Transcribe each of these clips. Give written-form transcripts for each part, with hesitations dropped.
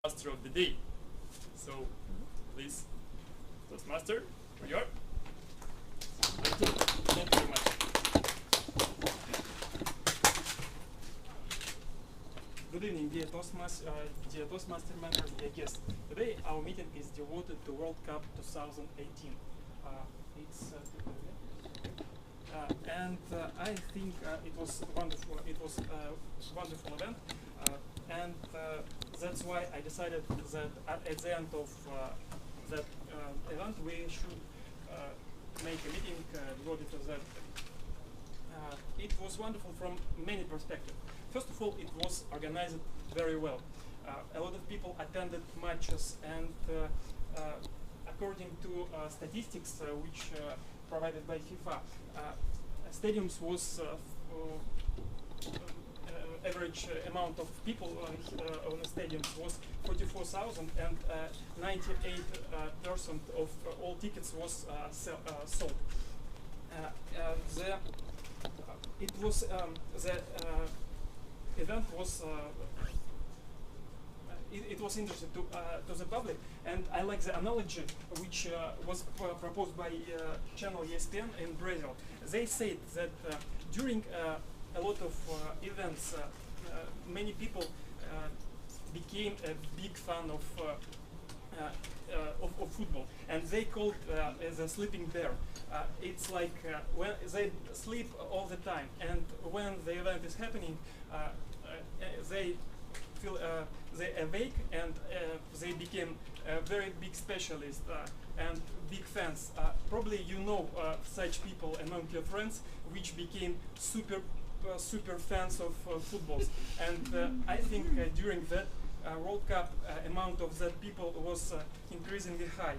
Toastmaster of the day. So, please, Toastmaster, where you are. Thank you very much. Good evening, dear Toastmaster members, dear guests. Today our meeting is devoted to World Cup 2018. I think it was wonderful. It was a wonderful event, and that's why I decided that at the end of that event we should make a meeting devoted to that. It was wonderful from many perspectives. First of all, it was organized very well. A lot of people attended matches, and according to statistics which provided by FIFA, stadiums was average amount of people on the stadiums was 44,000, and 98% of all tickets was sold. The event was it was interesting to the public, and I like the analogy which was proposed by channel ESPN in Brazil. They said that during a lot of events, many people became a big fan of football, and they called the sleeping bear. It's like when they sleep all the time, and when the event is happening, they feel they awake, and they became very big specialists and big fans. Probably you know such people among your friends which became super fans of footballs, and I think during that World Cup amount of that people was increasingly high.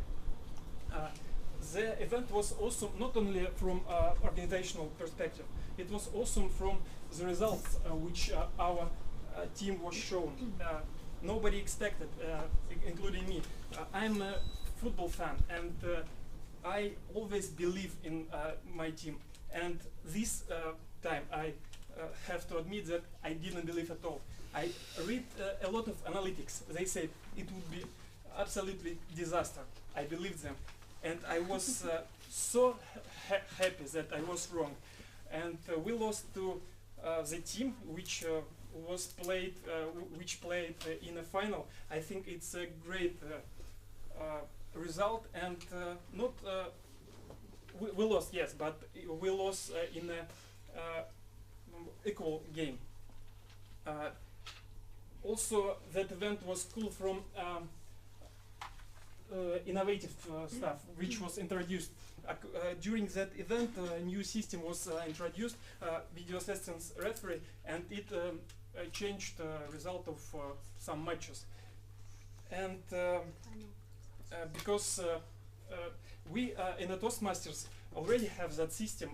The event was awesome not only from organizational perspective, it was awesome from the results which our team was shown. Nobody expected, including me. I'm a football fan, and I always believe in my team. And this time I have to admit that I didn't believe at all. I read a lot of analytics. They said it would be absolutely disaster. I believed them, and I was so happy that I was wrong. And we lost to the team which played in a final. I think it's a great result, and not we lost, yes, but we lost in a equal game. Also, that event was cool from innovative stuff which was introduced. During that event, a new system was introduced, video assistance referee, and it changed the result of some matches. And because we in the Toastmasters already have that system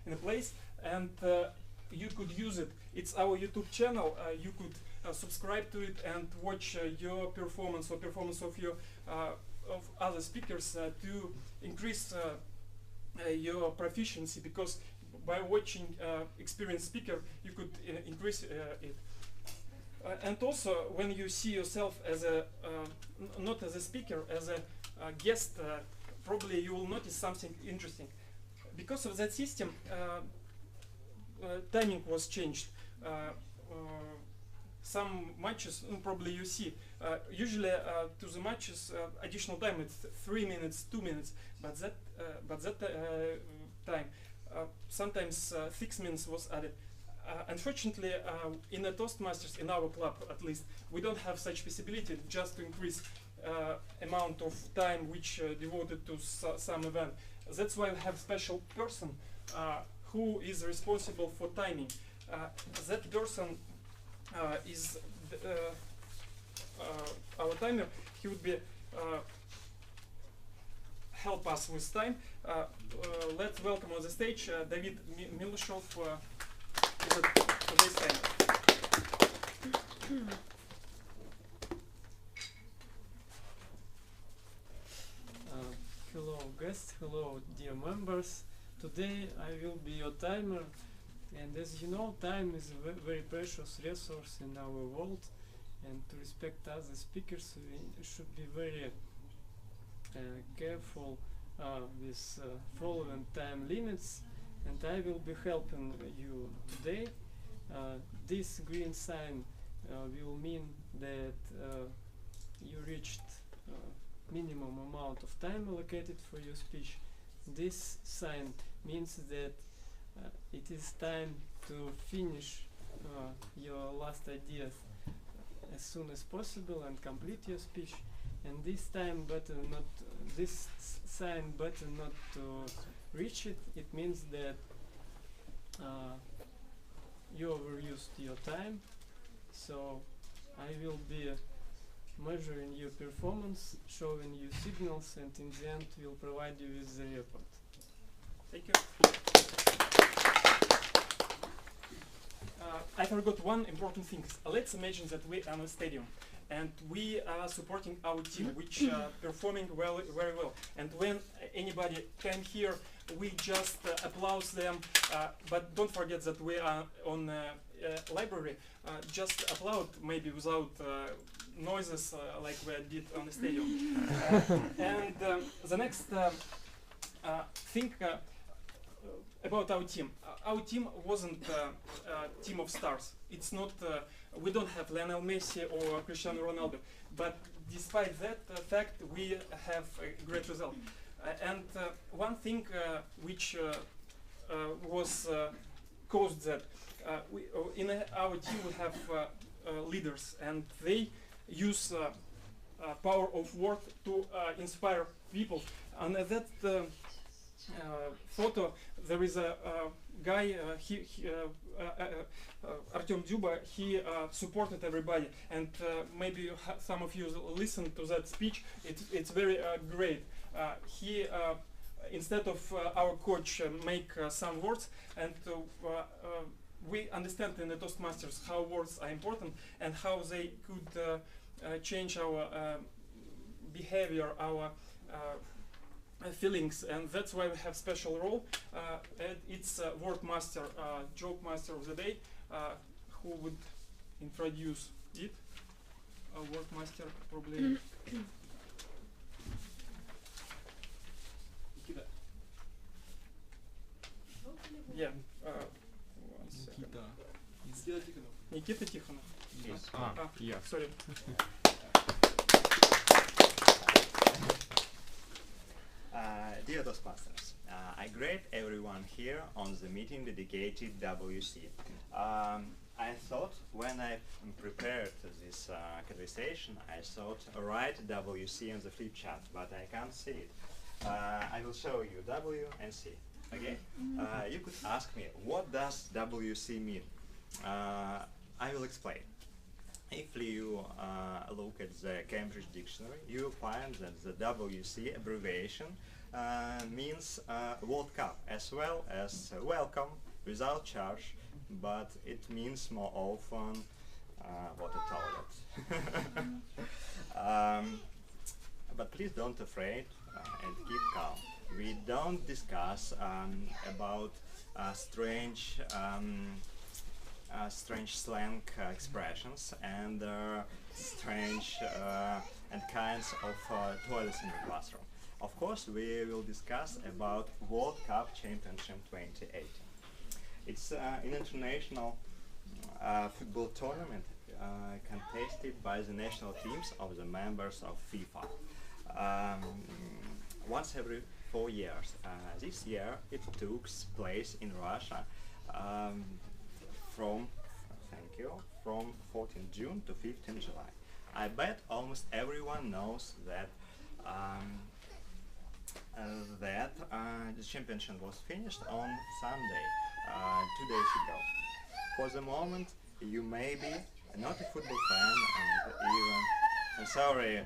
in place, and you could use it. It's our YouTube channel. You could subscribe to it and watch your performance or performance of your of other speakers to increase your proficiency, because by watching experienced speaker you could increase it. And also, when you see yourself as a not as a speaker, as a guest, probably you will notice something interesting. Because of that system, timing was changed. Some matches, probably you see, usually to the matches additional time it's 3 minutes, 2 minutes, but that time sometimes 6 minutes was added. Unfortunately, in the Toastmasters, in our club at least, we don't have such possibility just to increase amount of time which devoted to some event. That's why we have special person who is responsible for timing. That person is our timer. He would be help us with time. Let's welcome on the stage David Milishov, today's timer. Hello guests, hello dear members. Today I will be your timer, and as you know, time is a very precious resource in our world, and to respect other speakers, we should be very careful with following time limits, and I will be helping you today. This green sign will mean that you reached minimum amount of time allocated for your speech. This sign means that it is time to finish your last ideas as soon as possible and complete your speech. And this time button not this sign button not to reach it, it means that you overused your time. So I will be measuring your performance, showing you signals, and in the end will provide you with the report. Thank you. I forgot one important thing. Let's imagine that we are in a stadium and we are supporting our team, which performing very well. And when anybody came here, we just applaud them. But don't forget that we are on library. Just applaud, maybe without noises like we did on the stadium. And the next thing about our team. Our team wasn't a team of stars. It's not. We don't have Lionel Messi or Cristiano Ronaldo. But despite that fact, we have a great result. And one thing which was caused that in our team we have leaders, and they use power of word to inspire people. And that photo, there is a guy, Artem Duba, he supported everybody, and maybe some of you listen to that speech. It's very great. He instead of our coach make some words, and we understand in the Toastmasters how words are important and how they could change our behavior, our feelings, and that's why we have special role. It's word master, joke master of the day, who would introduce it. Word master probably. Yeah. One second. Nikita Tikhonov. Yes. Yeah. Sorry. Dear Toastmasters, I greet everyone here on the meeting dedicated WC. I thought when I prepared this conversation, I thought write WC on the flip chart, but I can't see it. I will show you W and C. Okay? You could ask me, what does WC mean? I will explain. If you look at the Cambridge Dictionary, you will find that the WC abbreviation means World Cup, as well as welcome without charge, but it means more often water toilet. But please don't afraid and keep calm. We don't discuss about strange strange slang expressions and strange and kinds of toilets in the classroom. Of course, we will discuss about World Cup Championship 2018. It's an international football tournament contested by the national teams of the members of FIFA. Once every 4 years. This year it took place in Russia from 14 June to 15 July. I bet almost everyone knows that the championship was finished on Sunday, 2 days ago. For the moment, you may be not a football fan, and even I'm sorry,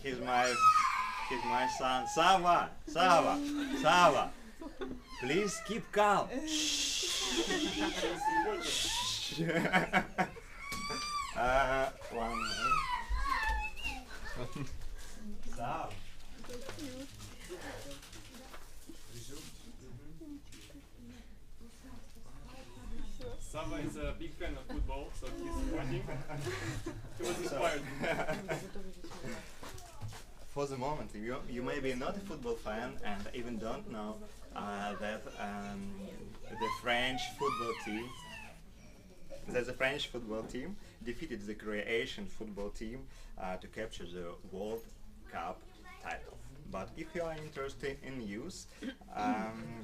he's my son, Sava. Please keep calm. One minute. Sava. Sava is a big fan of football, so he's watching. He was inspired. For the moment, you may be not a football fan and even don't know that the French football team defeated the Croatian football team to capture the World Cup title. But if you are interested in news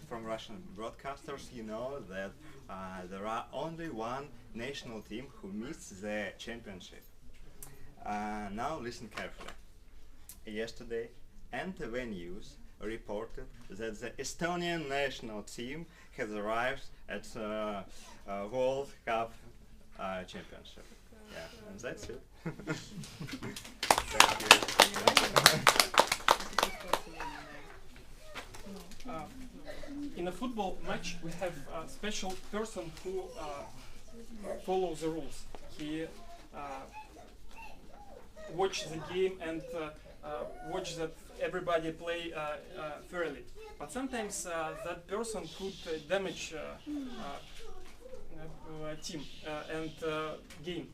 from Russian broadcasters, you know that there are only one national team who missed the championship. Now listen carefully. Yesterday, NTV News reported that the Estonian national team has arrived at World Cup championship. Yeah, and that's it. Thank you. In a football match, we have a special person who follows the rules. He watches the game and watch that everybody play fairly. But sometimes that person could damage team and game.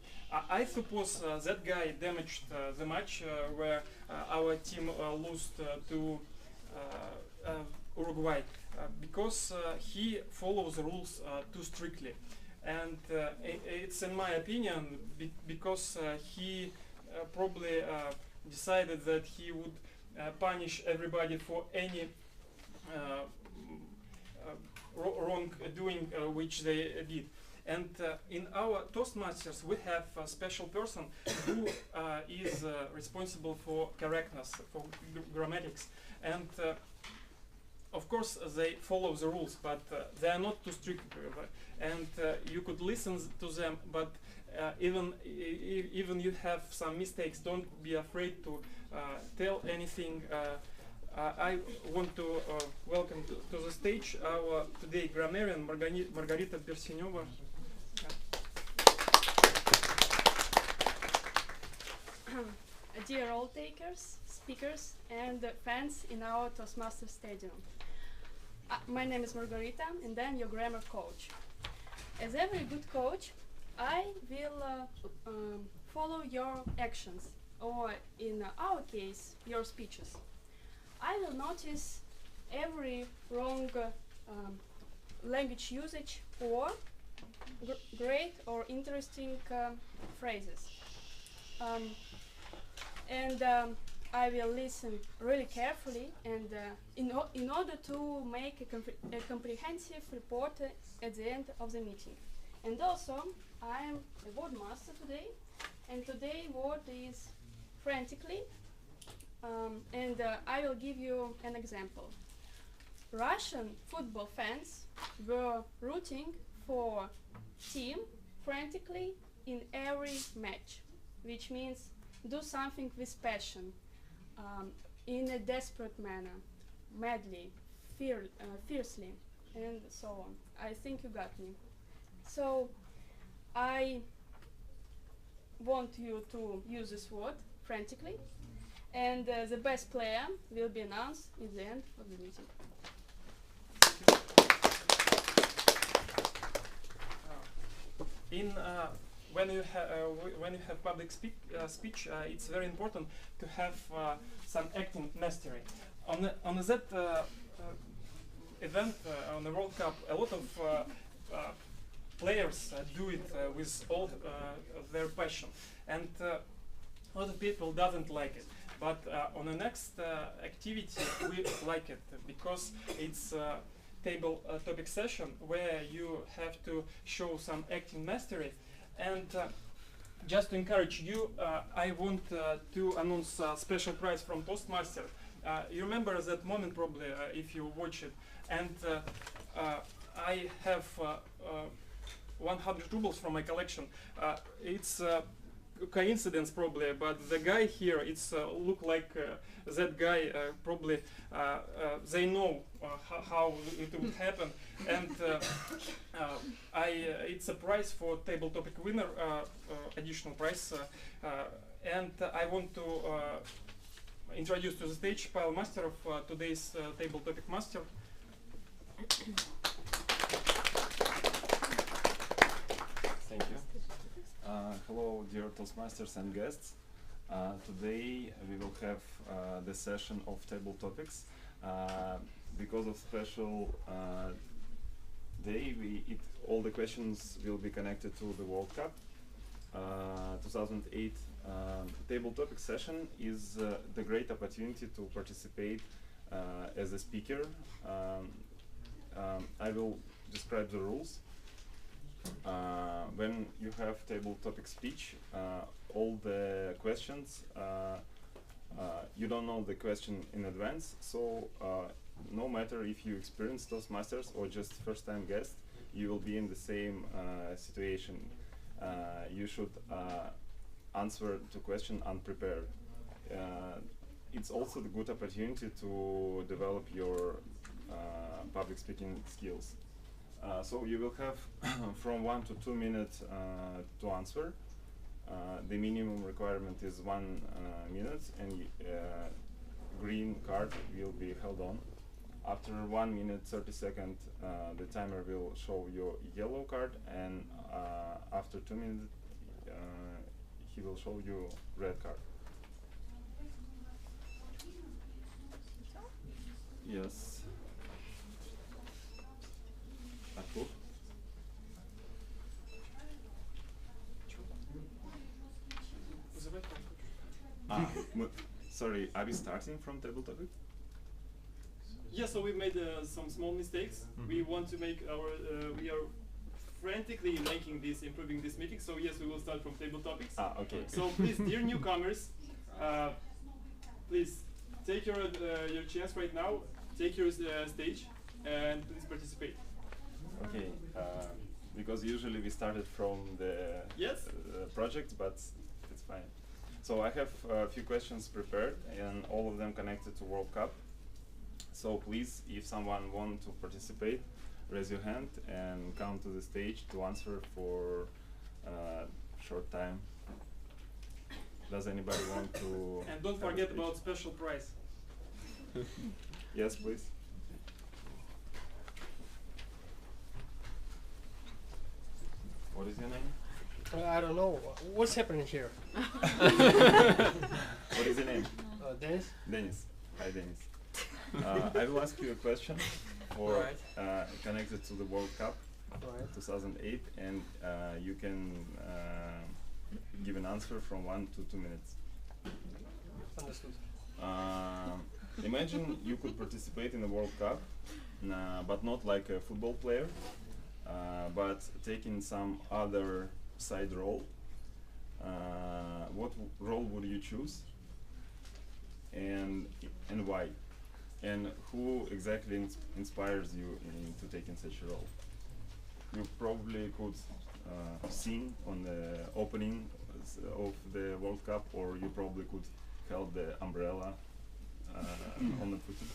I suppose that guy damaged the match where our team lost to Uruguay because he follows the rules too strictly. And it's in my opinion because he probably decided that he would punish everybody for any wrong doing which they did. And in our Toastmasters we have a special person who is responsible for correctness, for grammatics, and of course they follow the rules, but they are not too strict, and you could listen to them, but even you have some mistakes, don't be afraid to tell anything. I want to welcome to the stage our today grammarian Margarita Bersinyova. Dear all takers, speakers, and fans in our Toastmasters Stadium. My name is Margarita, and I'm your grammar coach. As every good coach, I will follow your actions, or in our case, your speeches. I will notice every wrong language usage or great or interesting phrases. And I will listen really carefully, and in order to make a comprehensive report at the end of the meeting. And also, I am a word master today, and today word is frantically, and I will give you an example. Russian football fans were rooting for team frantically in every match, which means do something with passion, in a desperate manner, madly, fiercely, and so on. I think you got me. So I want you to use this word frantically, and the best player will be announced at the end of the meeting. When you have public speech, it's very important to have some acting mastery. On that event, on the World Cup, a lot of players do it with all their passion, and a lot of people doesn't like it. But on the next activity, we like it because it's table topic session where you have to show some acting mastery. And just to encourage you, I want to announce a special prize from Toastmasters. You remember that moment probably if you watch it. And I have 100 rubles from my collection. It's coincidence probably, but the guy here, it's look like that guy. Probably they know how it will happen, and it's a prize for table topic winner, additional prize, and I want to introduce to the stage Pavel Masterov, today's table topic master. Thank you. Hello, dear Toastmasters and guests. Today we will have the session of table topics. Because of special day, all the questions will be connected to the World Cup 2008. Table topic session is the great opportunity to participate as a speaker. I will describe the rules. When you have table topic speech, all the questions, you don't know the question in advance, so no matter if you experience Toastmasters or just first time guest, you will be in the same situation. You should answer to question unprepared. It's also the good opportunity to develop your public speaking skills. So you will have from 1 to 2 minutes to answer. The minimum requirement is 1 minute, and green card will be held on. After 1 minute 30 seconds, the timer will show your yellow card, and after 2 minutes, he will show you red card. Yes. Approve. Sorry, are we starting from table topic? Yeah, so we made some small mistakes. We want to make our, we are frantically improving this meeting. So yes, we will start from table topics. Okay. So please, dear newcomers, please take your chance right now. Take your stage and please participate. Okay. Because usually we started from the project, but it's fine. So I have a few questions prepared, and all of them connected to World Cup. So please, if someone wants to participate, raise your hand and come to the stage to answer for short time. Does anybody want to? And don't forget about special prize. Yes, please. What is your name? I don't know. What's happening here? What is your name? Dennis? Dennis. Hi, Dennis. I will ask you a question for connected to the World Cup 2008, and you can give an answer from 1 to 2 minutes. Understood. Imagine you could participate in the World Cup, but not like a football player, but taking some other side role. What role would you choose, and why? And who exactly inspires you to take in such a role? You probably could sing on the opening of the World Cup, or you probably could hold the umbrella on the footing.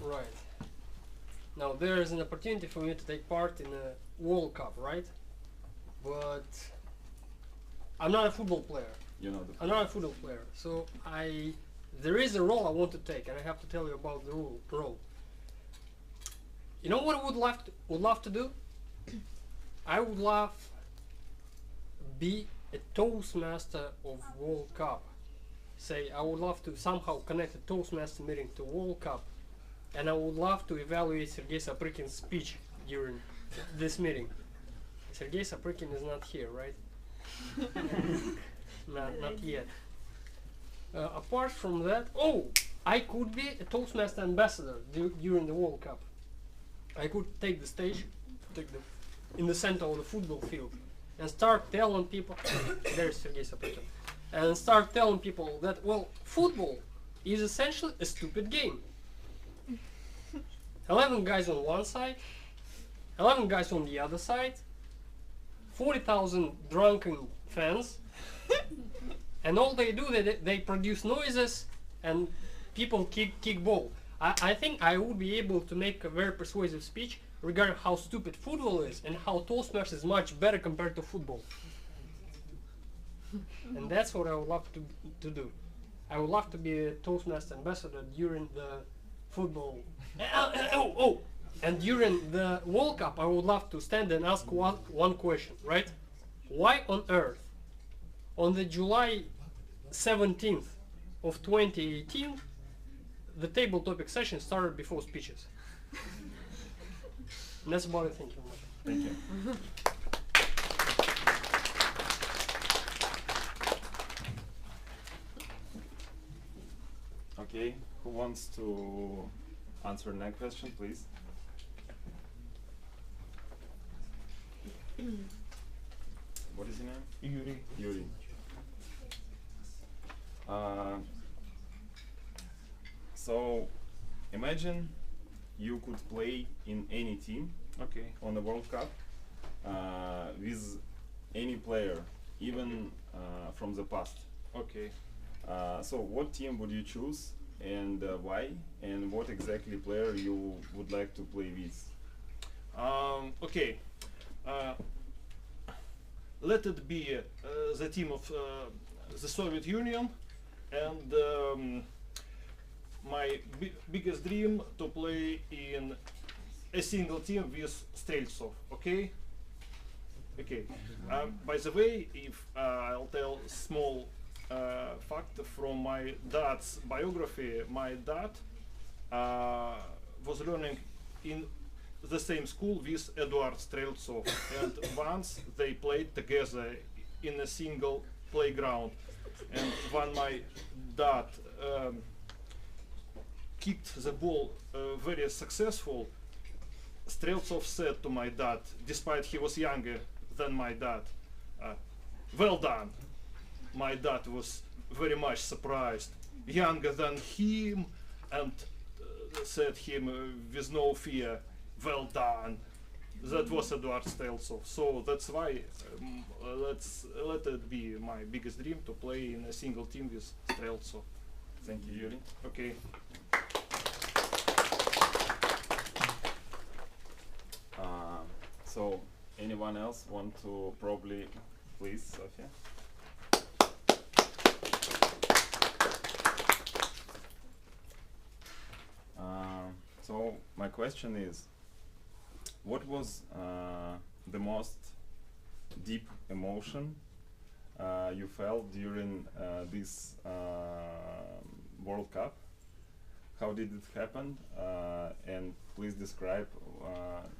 Right. Now there is an opportunity for me to take part in a World Cup, right? But I'm not a football player. You know I'm not a football player, so there is a role I want to take, and I have to tell you about the role. You know what I would love to do? I would love be a Toastmaster of World Cup. Say, I would love to somehow connect a Toastmaster meeting to World Cup, and I would love to evaluate Sergei Saprikhin's speech during this meeting. Sergei Saprikhin is not here, right? Not yet. Apart from that, I could be a Toastmaster ambassador during the World Cup. I could take the stage, in the center of the football field, and start telling people, there's Sergei Saprikhin, and start telling people that, well, football is essentially a stupid game. 11 guys on one side, 11 guys on the other side, 40,000 drunken fans, and all they do, they produce noises and people kick ball. I think I would be able to make a very persuasive speech regarding how stupid football is and how Toastmasters is much better compared to football. And that's what I would love to do. I would love to be a Toastmaster ambassador during the football. And during the World Cup, I would love to stand and ask one question, right? Why on earth, on the July 17th of 2018, the table topic session started before speeches? And that's about it. Thank you very much. Thank you. Okay, who wants to answer the next question, please? What is your name? Yuri. Yuri. So, imagine you could play in any team Okay. on the World Cup with any player, even from the past. Okay. So, what team would you choose and why? And what exactly player you would like to play with? Okay. Let it be the team of the Soviet Union, and my biggest dream to play in a single team with Streltsov. Okay. Okay. By the way, if I'll tell small fact from my dad's biography, my dad was learning in the same school with Eduard Streltsov, and once they played together in a single playground. And when my dad kicked the ball very successful, Streltsov said to my dad, despite he was younger than my dad, "Well done." My dad was very much surprised, younger than him, and said him with no fear, "Well done." That was Eduard Streltsov. So that's why let it be my biggest dream to play in a single team with Streltsov. Thank you, Yuri. Okay. So, anyone else want to probably, please, Sofia? So, my question is, what was the most deep emotion you felt during this World Cup? How did it happen? And please describe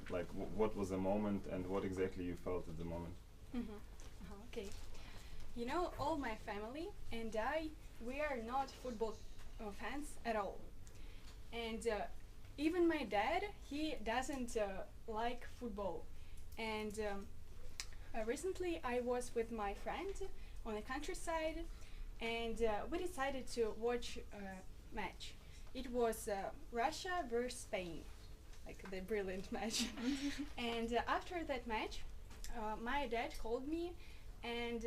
like what was the moment and what exactly you felt at the moment. Okay. You know, all my family and I, we are not football fans at all. And even my dad, he doesn't like football. And recently I was with my friend on the countryside, and we decided to watch a match. It was Russia versus Spain, like the brilliant match. And after that match, my dad called me, and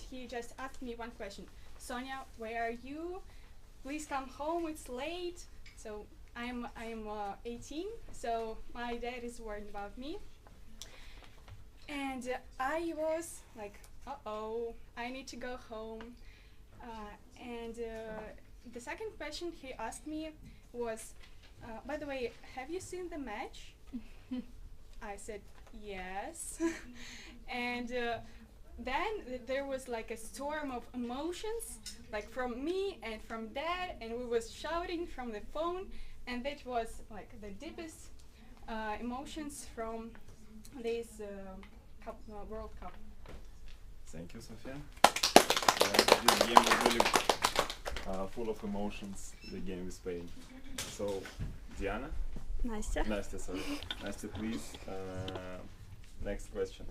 he just asked me one question: "Sonia, where are you? Please come home. It's late." So I'm 18, so my dad is worried about me. And I was like, uh-oh, I need to go home. And the second question he asked me was, by the way, have you seen the match? I said, yes. And then there was like a storm of emotions, like from me and from dad, and we was shouting from the phone, and that was like the deepest emotions from this World Cup. Thank you, Sofia. This game was really full of emotions, the game with Spain. So, Diana? Настя. Nastya, sorry. Nastya, please. Next question.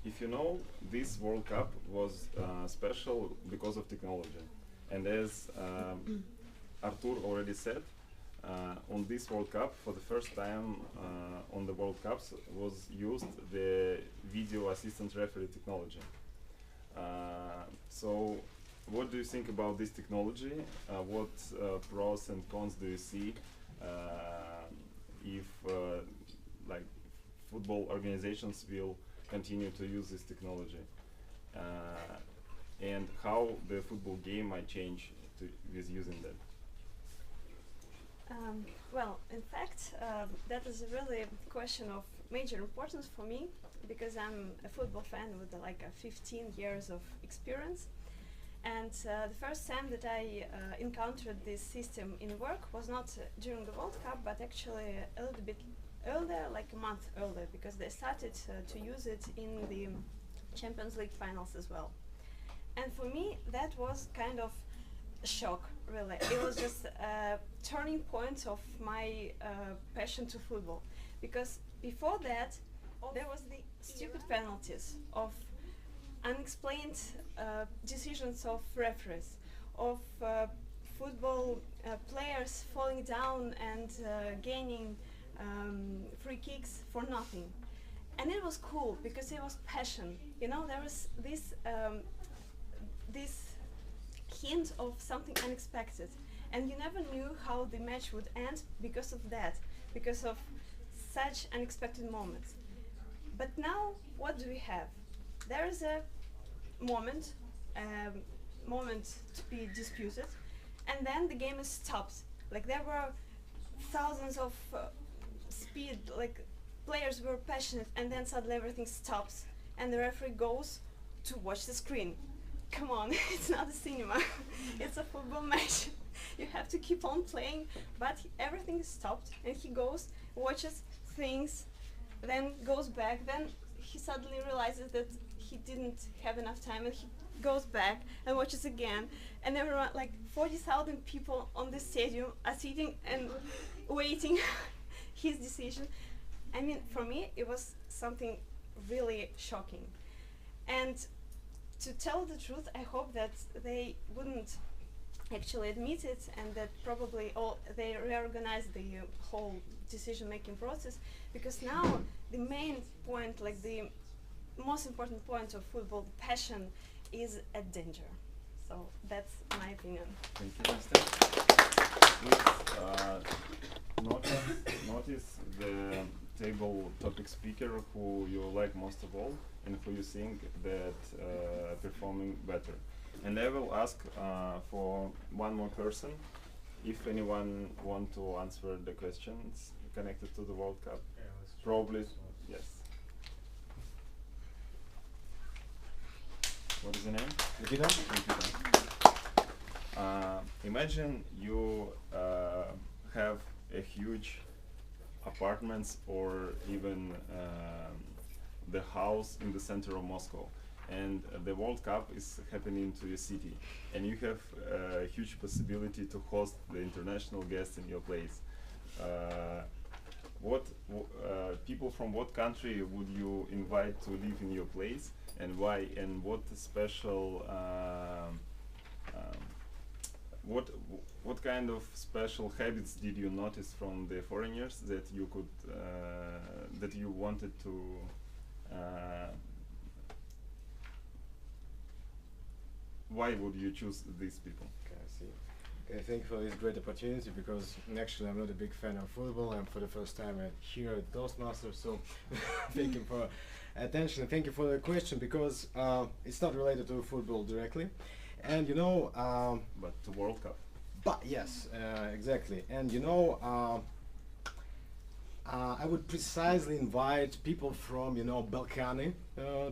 If you know, this World Cup was special because of technology. And as Artur already said, on this World Cup, for the first time on the World Cups, was used the video assistant referee technology. So, what do you think about this technology? What pros and cons do you see if like football organizations will continue to use this technology? And how the football game might change with using that? Well, in fact, that is a really question of major importance for me because I'm a football fan with like 15 years of experience. And the first time that I encountered this system in work was not during the World Cup, but actually a little bit earlier, like a month earlier, because they started to use it in the Champions League finals as well. And for me, that was kind of a shock, really. It was just a turning point of my passion to football, because before that, there was the stupid penalties of unexplained decisions of referees, of football players falling down and gaining free kicks for nothing. And it was cool because it was passion. You know, there was this hint of something unexpected, and you never knew how the match would end because of that, because of such unexpected moments. But now, what do we have? There is a moment to be disputed, and then the game is stopped. Like there were thousands of speed, like players were passionate, and then suddenly everything stops, and the referee goes to watch the screen. Come on, it's not a cinema, it's a football match. You have to keep on playing, but everything is stopped, and he goes, watches things, then goes back, then he suddenly realizes that he didn't have enough time, and he goes back and watches again, and everyone, like 40,000 people on the stadium are sitting and waiting his decision. I mean, for me, it was something really shocking. And to tell the truth, I hope that they wouldn't actually admit it, and that probably they reorganize the whole decision-making process, because now the main point, like the most important point of football, the passion, is at danger. So that's my opinion. Thank you, Esther. Notice the table topic speaker who you like most of all and who you think that performing better. And I will ask for one more person if anyone want to answer the questions connected to the World Cup. Yeah, Probably, yes. What is the name? Nikita? Imagine you have a huge apartments or even the house in the center of Moscow, and the World Cup is happening to your city, and you have a huge possibility to host the international guests in your place. People from what country would you invite to live in your place, and why? And what special what kind of special habits did you notice from the foreigners that you could that you wanted to why would you choose these people? Okay, I see. Okay, thank you for this great opportunity, because actually I'm not a big fan of football. I'm for the first time here at Toastmasters, so thank you for attention and thank you for the question, because it's not related to football directly, and you know. But to World Cup. But yes, exactly, and you know. I would precisely invite people from, you know, Balkany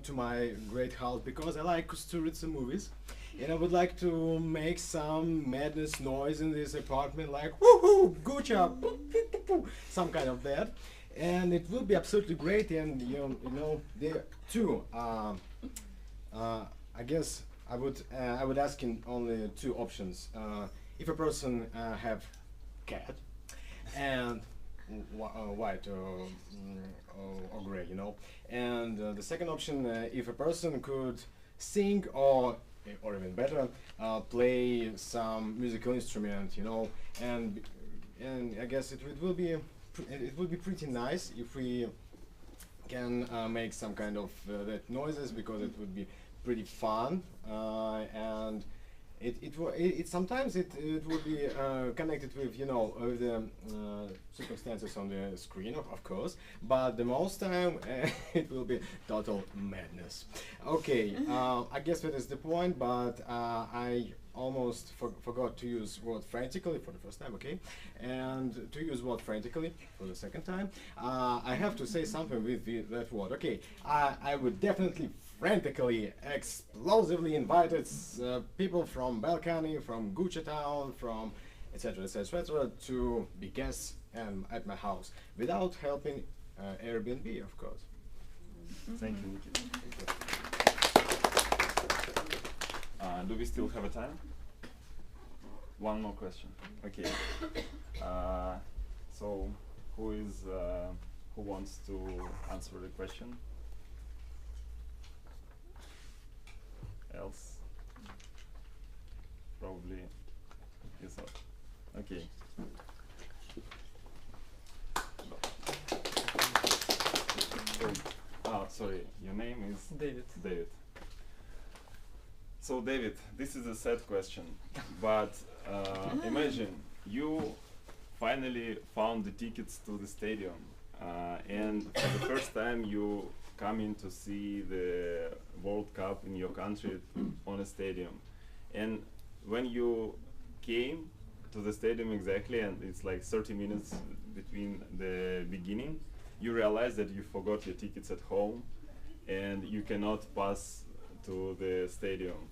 to my great house, because I like Kusturica movies, and I would like to make some madness noise in this apartment, like woohoo, gucha, some kind of that, and it will be absolutely great. And you know, there too. I guess I would ask in only two options. If a person have cat and white or gray, you know, and the second option, if a person could sing or even better, play some musical instrument, you know, and I guess it would be pretty nice if we can make some kind of that noises, because it would be pretty fun, and it sometimes it would be connected with the circumstances on the screen, of course, but the most time it will be total madness. Okay, I guess that is the point, but I almost forgot to use word frantically for the first time, okay, and to use word frantically for the second time. I have to say something with that word. Okay, I would definitely frantically, explosively invited people from Balkany, from Gucci town, from etc., etc., to be guests at my house without helping Airbnb, of course. Thank you, Nikita. Do we still have a time? One more question. Okay. So, who wants to answer the question? Else? Probably is not. Okay. Sorry, your name is? David. David. So David, this is a sad question, but imagine you finally found the tickets to the stadium, and for the first time you come in to see the World Cup in your country on a stadium, and when you came to the stadium exactly, and it's like 30 minutes between the beginning, you realize that you forgot your tickets at home and you cannot pass to the stadium.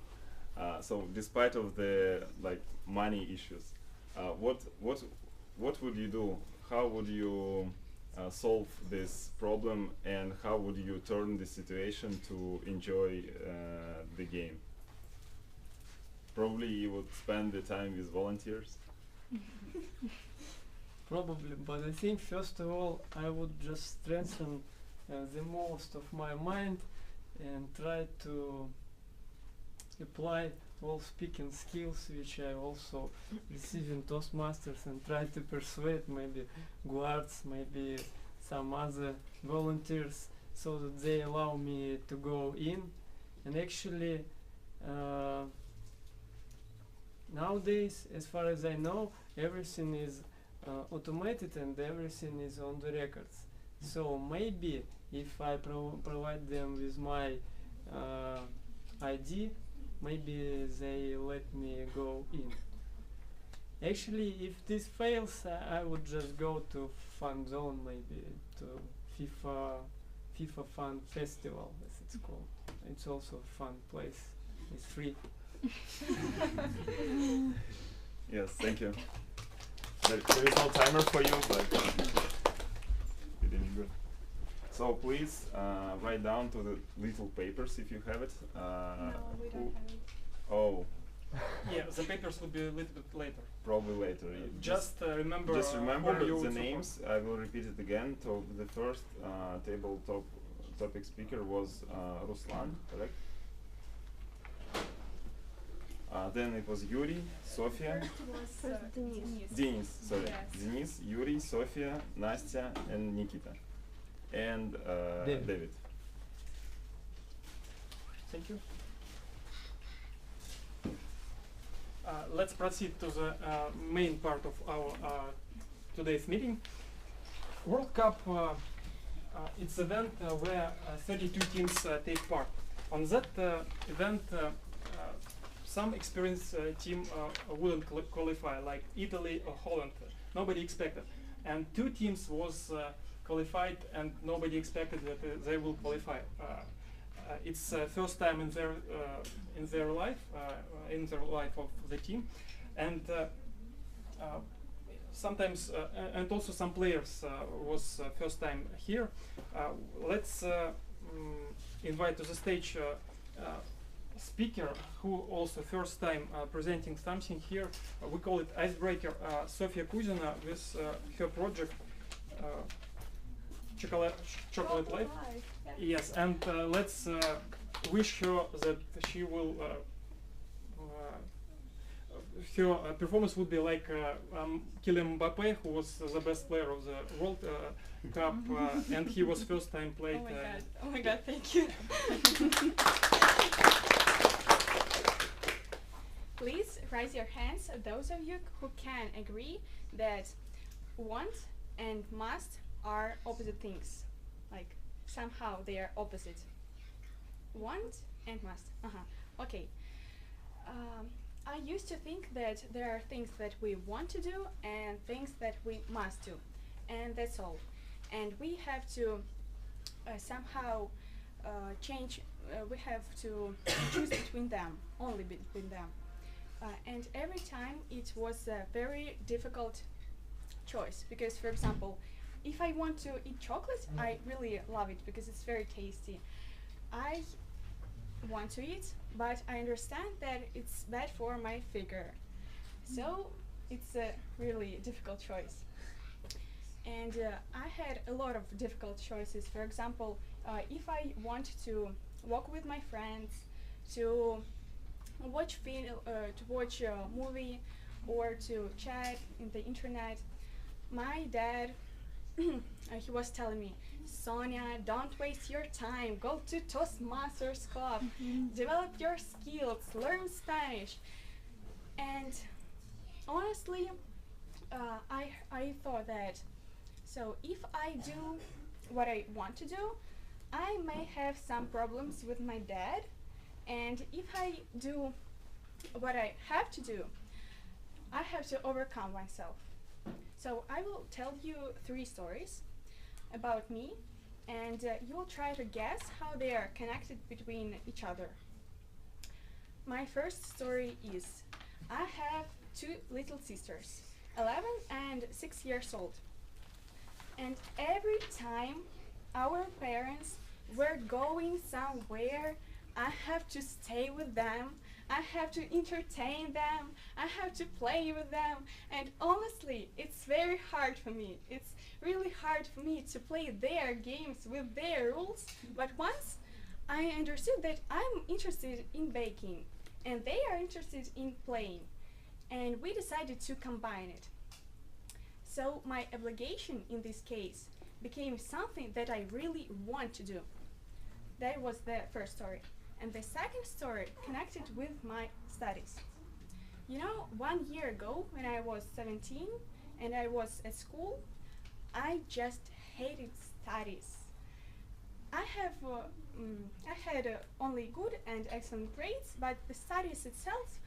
So despite of the money issues, what would you do? How would you solve this problem, and how would you turn the situation to enjoy the game? Probably you would spend the time with volunteers. Probably, but I think first of all I would just strengthen the most of my mind and try to apply all speaking skills which I also receive in Toastmasters, and try to persuade maybe guards, maybe some other volunteers, so that they allow me to go in. And actually nowadays, as far as I know, everything is automated and everything is on the records. So maybe if I provide them with my ID, maybe they let me go in. Actually, if this fails, I would just go to Fun Zone, maybe to FIFA Fun Festival, as it's called. It's also a fun place. It's free. Yes, thank you. There is no timer for you, but you did good. So please write down to the little papers if you have it. No, we don't have it. Oh, Yeah, the papers will be a little bit later. probably later. Just remember. Just remember whom you the would names. I will repeat it again. So the first tabletop topic speaker was Ruslan, correct? Then it was Yuri, Sofia, First Denise. Denis, sorry. Yes. Denis, Yuri, Sofia, Nastya, and Nikita. And David. Thank you. Let's proceed to the main part of our today's meeting. World Cup, it's an event where 32 teams take part. On that event, some experienced team wouldn't qualify, like Italy or Holland. Nobody expected. And 2 teams was qualified, and nobody expected that they will qualify. It's first time in their life of the team, and sometimes and also some players was first time here. Let's invite to the stage speaker who also first time presenting something here. We call it Icebreaker. Sofia Kuzina with her project Chocolate Life. Yes, and let's wish her that she will. Her performance would be like Kylian Mbappe, who was the best player of the World Cup, and he was first time played. Oh my god, thank you. Please raise your hands, those of you who can agree that want and must are opposite things. Like, somehow they are opposite. Want and must. Okay. I used to think that there are things that we want to do and things that we must do, and that's all. And we have to somehow change. We have to choose between them, only between them. And every time it was a very difficult choice because, for example, if I want to eat chocolate, I really love it because it's very tasty. I want to eat, but I understand that it's bad for my figure. So it's a really difficult choice. And I had a lot of difficult choices. For example, if I want to walk with my friends, to watch a movie, or to chat in the internet, my dad he was telling me, Sonia, don't waste your time. Go to Toastmasters club, develop your skills, learn Spanish. And honestly, I thought that, so if I do what I want to do, I may have some problems with my dad, and if I do what I have to do, I have to overcome myself. So I will tell you 3 stories about me, and you will try to guess how they are connected between each other. My first story is, I have 2 little sisters, 11 and 6 years old. And every time our parents were going somewhere, I have to stay with them, I have to entertain them, I have to play with them, and honestly, it's very hard for me. It's really hard for me to play their games with their rules, but once I understood that I'm interested in baking, and they are interested in playing, and we decided to combine it. So my obligation in this case became something that I really want to do. That was the first story. And the second story connected with my studies. You know, 1 year ago when I was 17 and I was at school, I just hated studies. I had only good and excellent grades, but the studies itself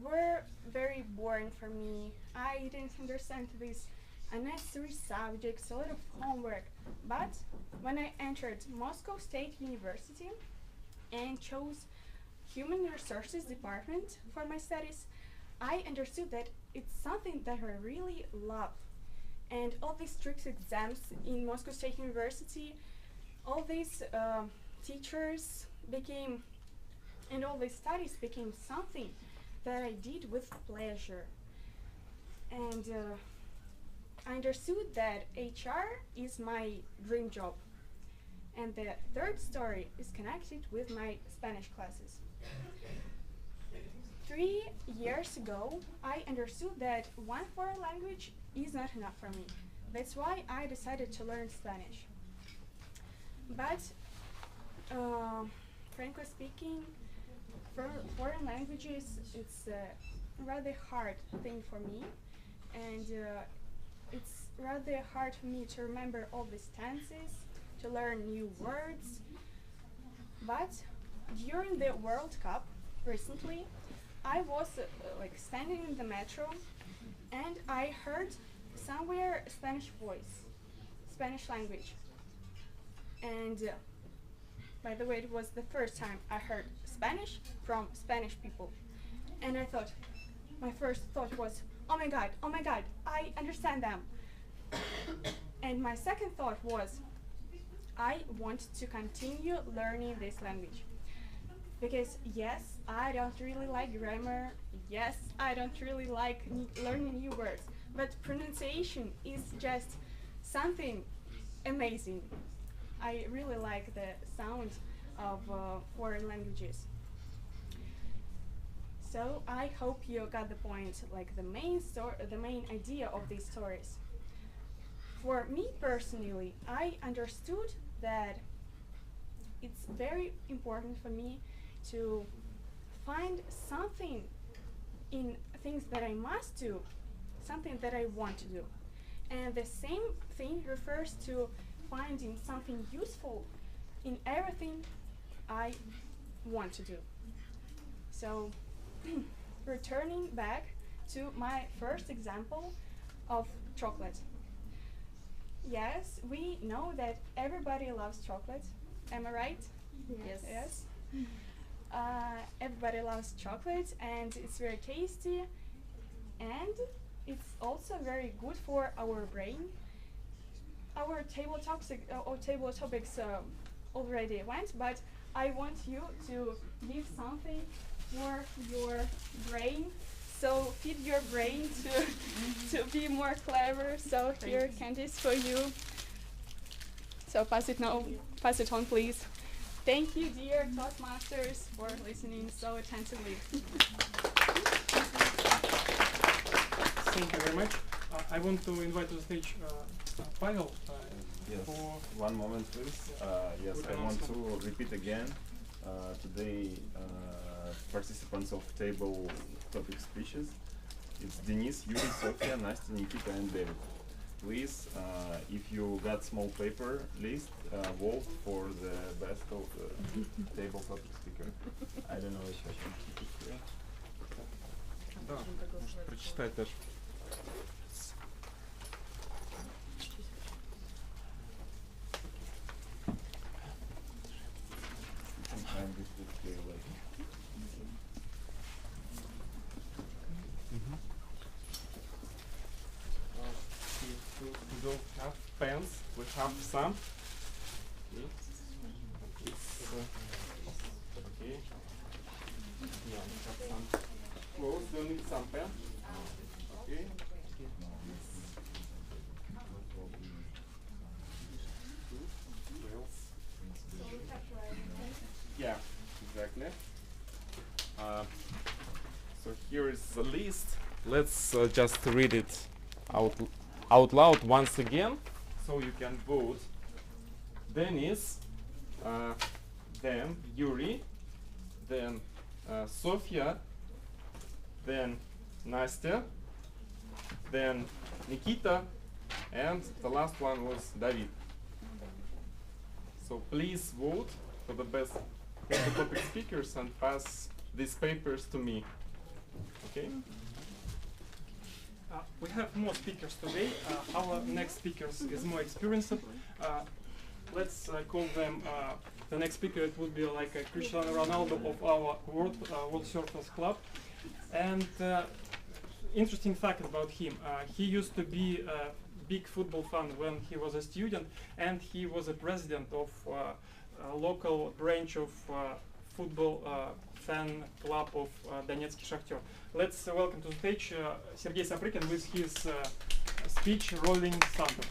were very boring for me. I didn't understand these unnecessary subjects, a lot of homework. But when I entered Moscow State University and chose Human Resources Department for my studies, I understood that it's something that I really love. And all these strict exams in Moscow State University, all these teachers became, and all these studies became something that I did with pleasure. And I understood that HR is my dream job. And the third story is connected with my Spanish classes. 3 years ago, I understood that one foreign language is not enough for me. That's why I decided to learn Spanish. But, frankly speaking, foreign languages, it's a rather hard thing for me. And it's rather hard for me to remember all these tenses, to learn new words. But during the World Cup recently, I was standing in the metro, and I heard somewhere Spanish voice, Spanish language. And by the way, it was the first time I heard Spanish from Spanish people. And I thought, my first thought was, oh my god, I understand them. And my second thought was, I want to continue learning this language. Because yes, I don't really like grammar, yes, I don't really like learning new words, but pronunciation is just something amazing. I really like the sound of foreign languages. So I hope you got the point, like the main idea of these stories. For me personally, I understood that it's very important for me to find something in things that I must do, something that I want to do. And the same thing refers to finding something useful in everything I want to do. So, returning back to my first example of chocolate. Yes, we know that everybody loves chocolate. Am I right? Yes. Yes. Everybody loves chocolate, and it's very tasty, and it's also very good for our brain. Our table topics already went, but I want you to give something for your brain. So feed your brain to be more clever. So here, Candice, for you. So pass it on, please. Thank you, dear Toastmasters, for listening so attentively. Thank you very much. I want to invite to the stage Pavel. Yes, for one moment please. Yes, good I want announcement. to repeat again. Today participants of table topic speeches. It's Denis, Yuri, Sofia, Nastya, Nikita and David. Please, if you got small paper list, vote for the best of table topic speaker. I don't know if I should keep it here. Да, можешь прочитать даже. You can find this book here later. If you don't have pens, we have some. Okay. It's okay. Yeah, we have some clothes. Do you need some pen? Okay. What else? Yeah, exactly. So here is the list. Let's just read it out loud once again, so you can vote. Denis, then Yuri, then Sofia, then Nastya, then Nikita, and the last one was David. So please vote for the best topic speakers and pass these papers to me. Okay? We have more speakers today. Our next speakers is more experienced. Let's call them. The next speaker it would be like a Cristiano Ronaldo of our World Surfers Club. And interesting fact about him: he used to be a big football fan when he was a student, and he was a president of a local branch of football fan club of Donetsk Shakhtar. Let's welcome to the stage Sergei Saprikin with his speech Rolling Thunder.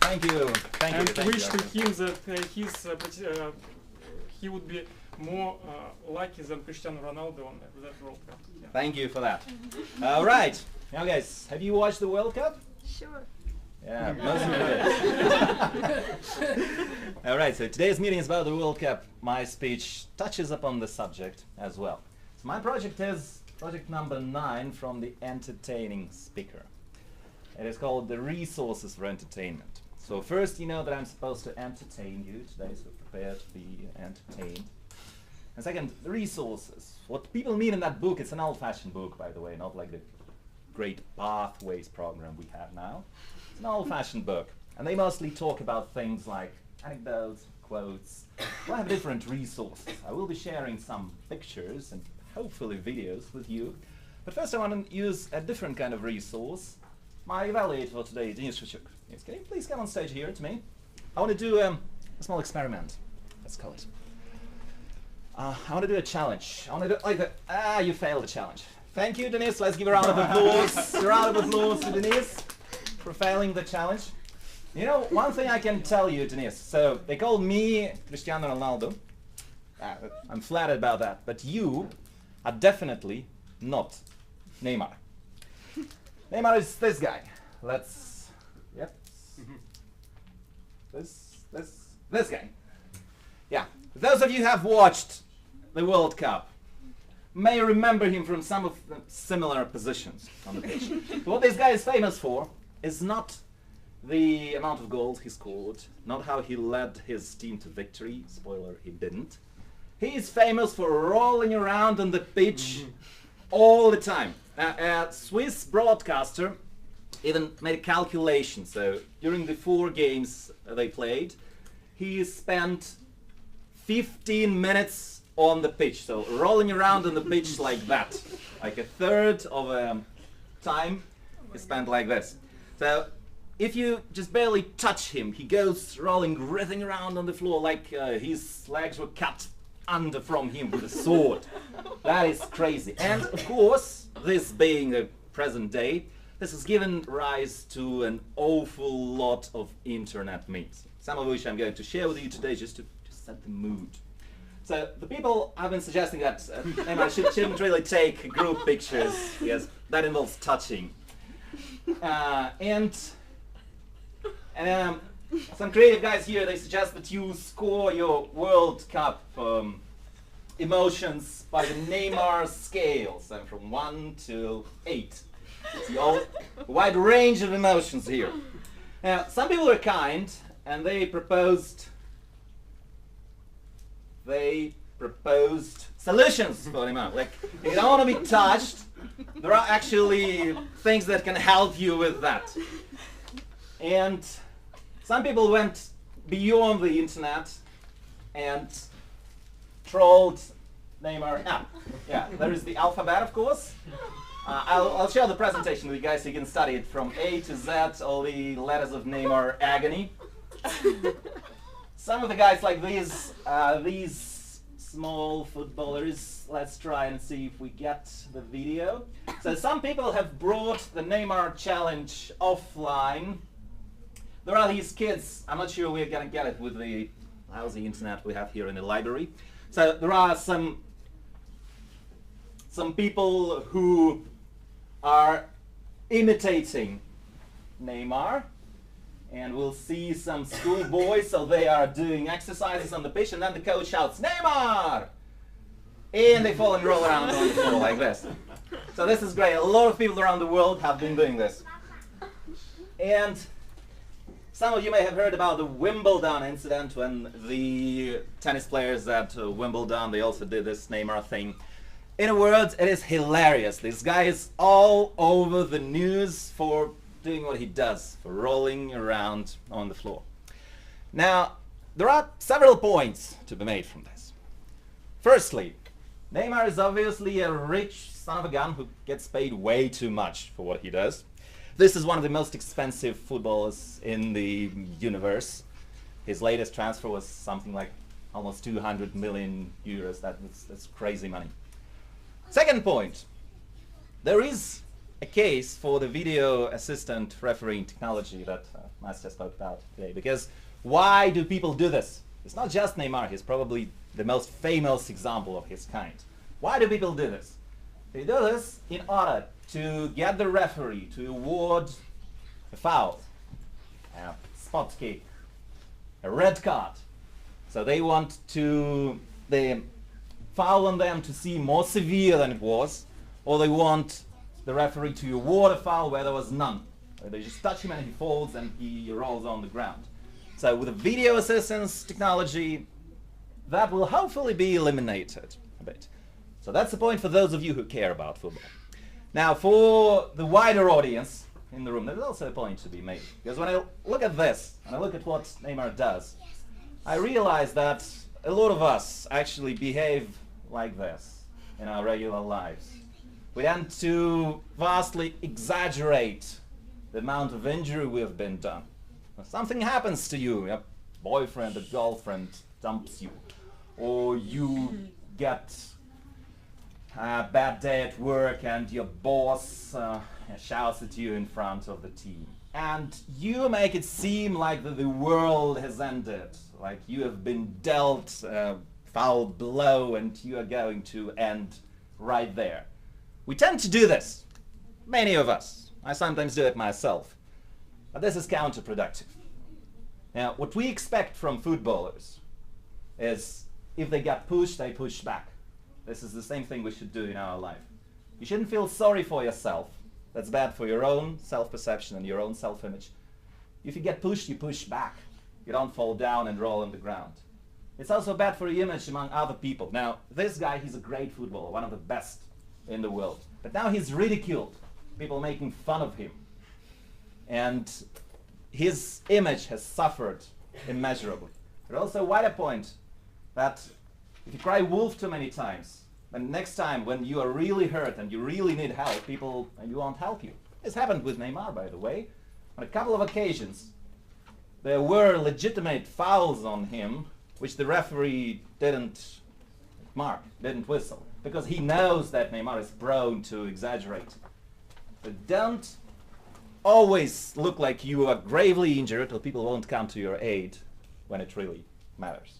Thank you. And wish to him that he would be more lucky than Cristiano Ronaldo on that World Cup. Yeah. Thank you for that. All right. Now, guys, have you watched the World Cup? Sure. Yeah, most of you did. All right, so today's meeting is about the World Cup. My speech touches upon the subject as well. So my project is project number 9 from the entertaining speaker. It is called the resources for entertainment. So first, you know that I'm supposed to entertain you today, so prepare to be entertained. And second, the resources. What people mean in that book, it's an old-fashioned book, by the way, not like the great pathways program we have now. It's an old-fashioned book, and they mostly talk about things like anecdotes, quotes. Well, I have different resources. I will be sharing some pictures and hopefully videos with you. But first I want to use a different kind of resource. My evaluator for today, Denis Shchuk. Yes, can you please come on stage here to me? I want to do a small experiment, let's call it. I want to do a challenge. I want to do it like that. You failed the challenge. Thank you, Denis. Let's give a round of applause. A round of applause to Denis for failing the challenge. You know, one thing I can tell you, Denis. So they call me Cristiano Ronaldo. I'm flattered about that. But you are definitely not Neymar. Neymar is this guy. Let's. Yep. This guy. Yeah. Those of you who have watched the World Cup, may remember him from some of the similar positions on the pitch. But what this guy is famous for is not the amount of goals he scored, not how he led his team to victory. Spoiler, he didn't. He is famous for rolling around on the pitch all the time. A Swiss broadcaster even made a calculation. So during the 4 games they played, he spent 15 minutes on the pitch. So rolling around on the pitch like that. Like a third of time he spent like this. So if you just barely touch him, he goes rolling, writhing around on the floor like his legs were cut under from him with a sword. That is crazy. And of course, this being the present day, this has given rise to an awful lot of internet memes, some of which I'm going to share with you today just to set the mood. So the people have been suggesting that Neymar shouldn't really take group pictures because that involves touching. And some creative guys here, they suggest that you score your World Cup emotions by the Neymar scale, so from 1 to 8. See, a wide range of emotions here. Now, some people are kind, and they proposed solutions for Neymar. Like, if you don't want to be touched, there are actually things that can help you with that. And some people went beyond the internet and trolled Neymar. Yeah, there is the alphabet, of course. I'll share the presentation with you guys so you can study it from A to Z, all the letters of Neymar agony. Some of the guys like these small footballers, let's try and see if we get the video. So some people have brought the Neymar challenge offline. There are these kids, I'm not sure we're gonna get it with the lousy internet we have here in the library. So there are some people who are imitating Neymar, and we'll see some schoolboys, so they are doing exercises on the pitch, and then the coach shouts, Neymar! And they fall and roll around on the floor like this. So this is great. A lot of people around the world have been doing this. And some of you may have heard about the Wimbledon incident when the tennis players at Wimbledon, they also did this Neymar thing. In a word, it is hilarious. This guy is all over the news for doing what he does, for rolling around on the floor. Now, there are several points to be made from this. Firstly, Neymar is obviously a rich son of a gun who gets paid way too much for what he does. This is one of the most expensive footballers in the universe. His latest transfer was something like almost 200 million euros. That's crazy money. Second point, there is a case for the video assistant refereeing technology that Master spoke about today. Because why do people do this? It's not just Neymar, he's probably the most famous example of his kind. Why do people do this? They do this in order to get the referee to award a foul, a spot kick, a red card. So they want the foul on them to seem more severe than it was, or they want the referee to award a foul where there was none. They just touch him and he falls and he rolls on the ground. So with the video assistance technology, that will hopefully be eliminated a bit. So that's the point for those of you who care about football. Now for the wider audience in the room, there's also a point to be made. Because when I look at this, and I look at what Neymar does, I realize that a lot of us actually behave like this in our regular lives. We tend to vastly exaggerate the amount of injury we have been done. When something happens to you, your boyfriend or girlfriend dumps you, or you get a bad day at work and your boss shouts at you in front of the team. And you make it seem like the world has ended, like you have been dealt a foul blow and you are going to end right there. We tend to do this, many of us. I sometimes do it myself. But this is counterproductive. Now, what we expect from footballers is if they get pushed, they push back. This is the same thing we should do in our life. You shouldn't feel sorry for yourself. That's bad for your own self-perception and your own self-image. If you get pushed, you push back. You don't fall down and roll on the ground. It's also bad for your image among other people. Now, this guy, he's a great footballer, one of the best in the world. But now he's ridiculed. People making fun of him. And his image has suffered immeasurably. But also a wider point that if you cry wolf too many times, then next time when you are really hurt and you really need help, people maybe won't help you. This happened with Neymar, by the way. On a couple of occasions, there were legitimate fouls on him, which the referee didn't mark, didn't whistle, because he knows that Neymar is prone to exaggerate. But don't always look like you are gravely injured or people won't come to your aid when it really matters.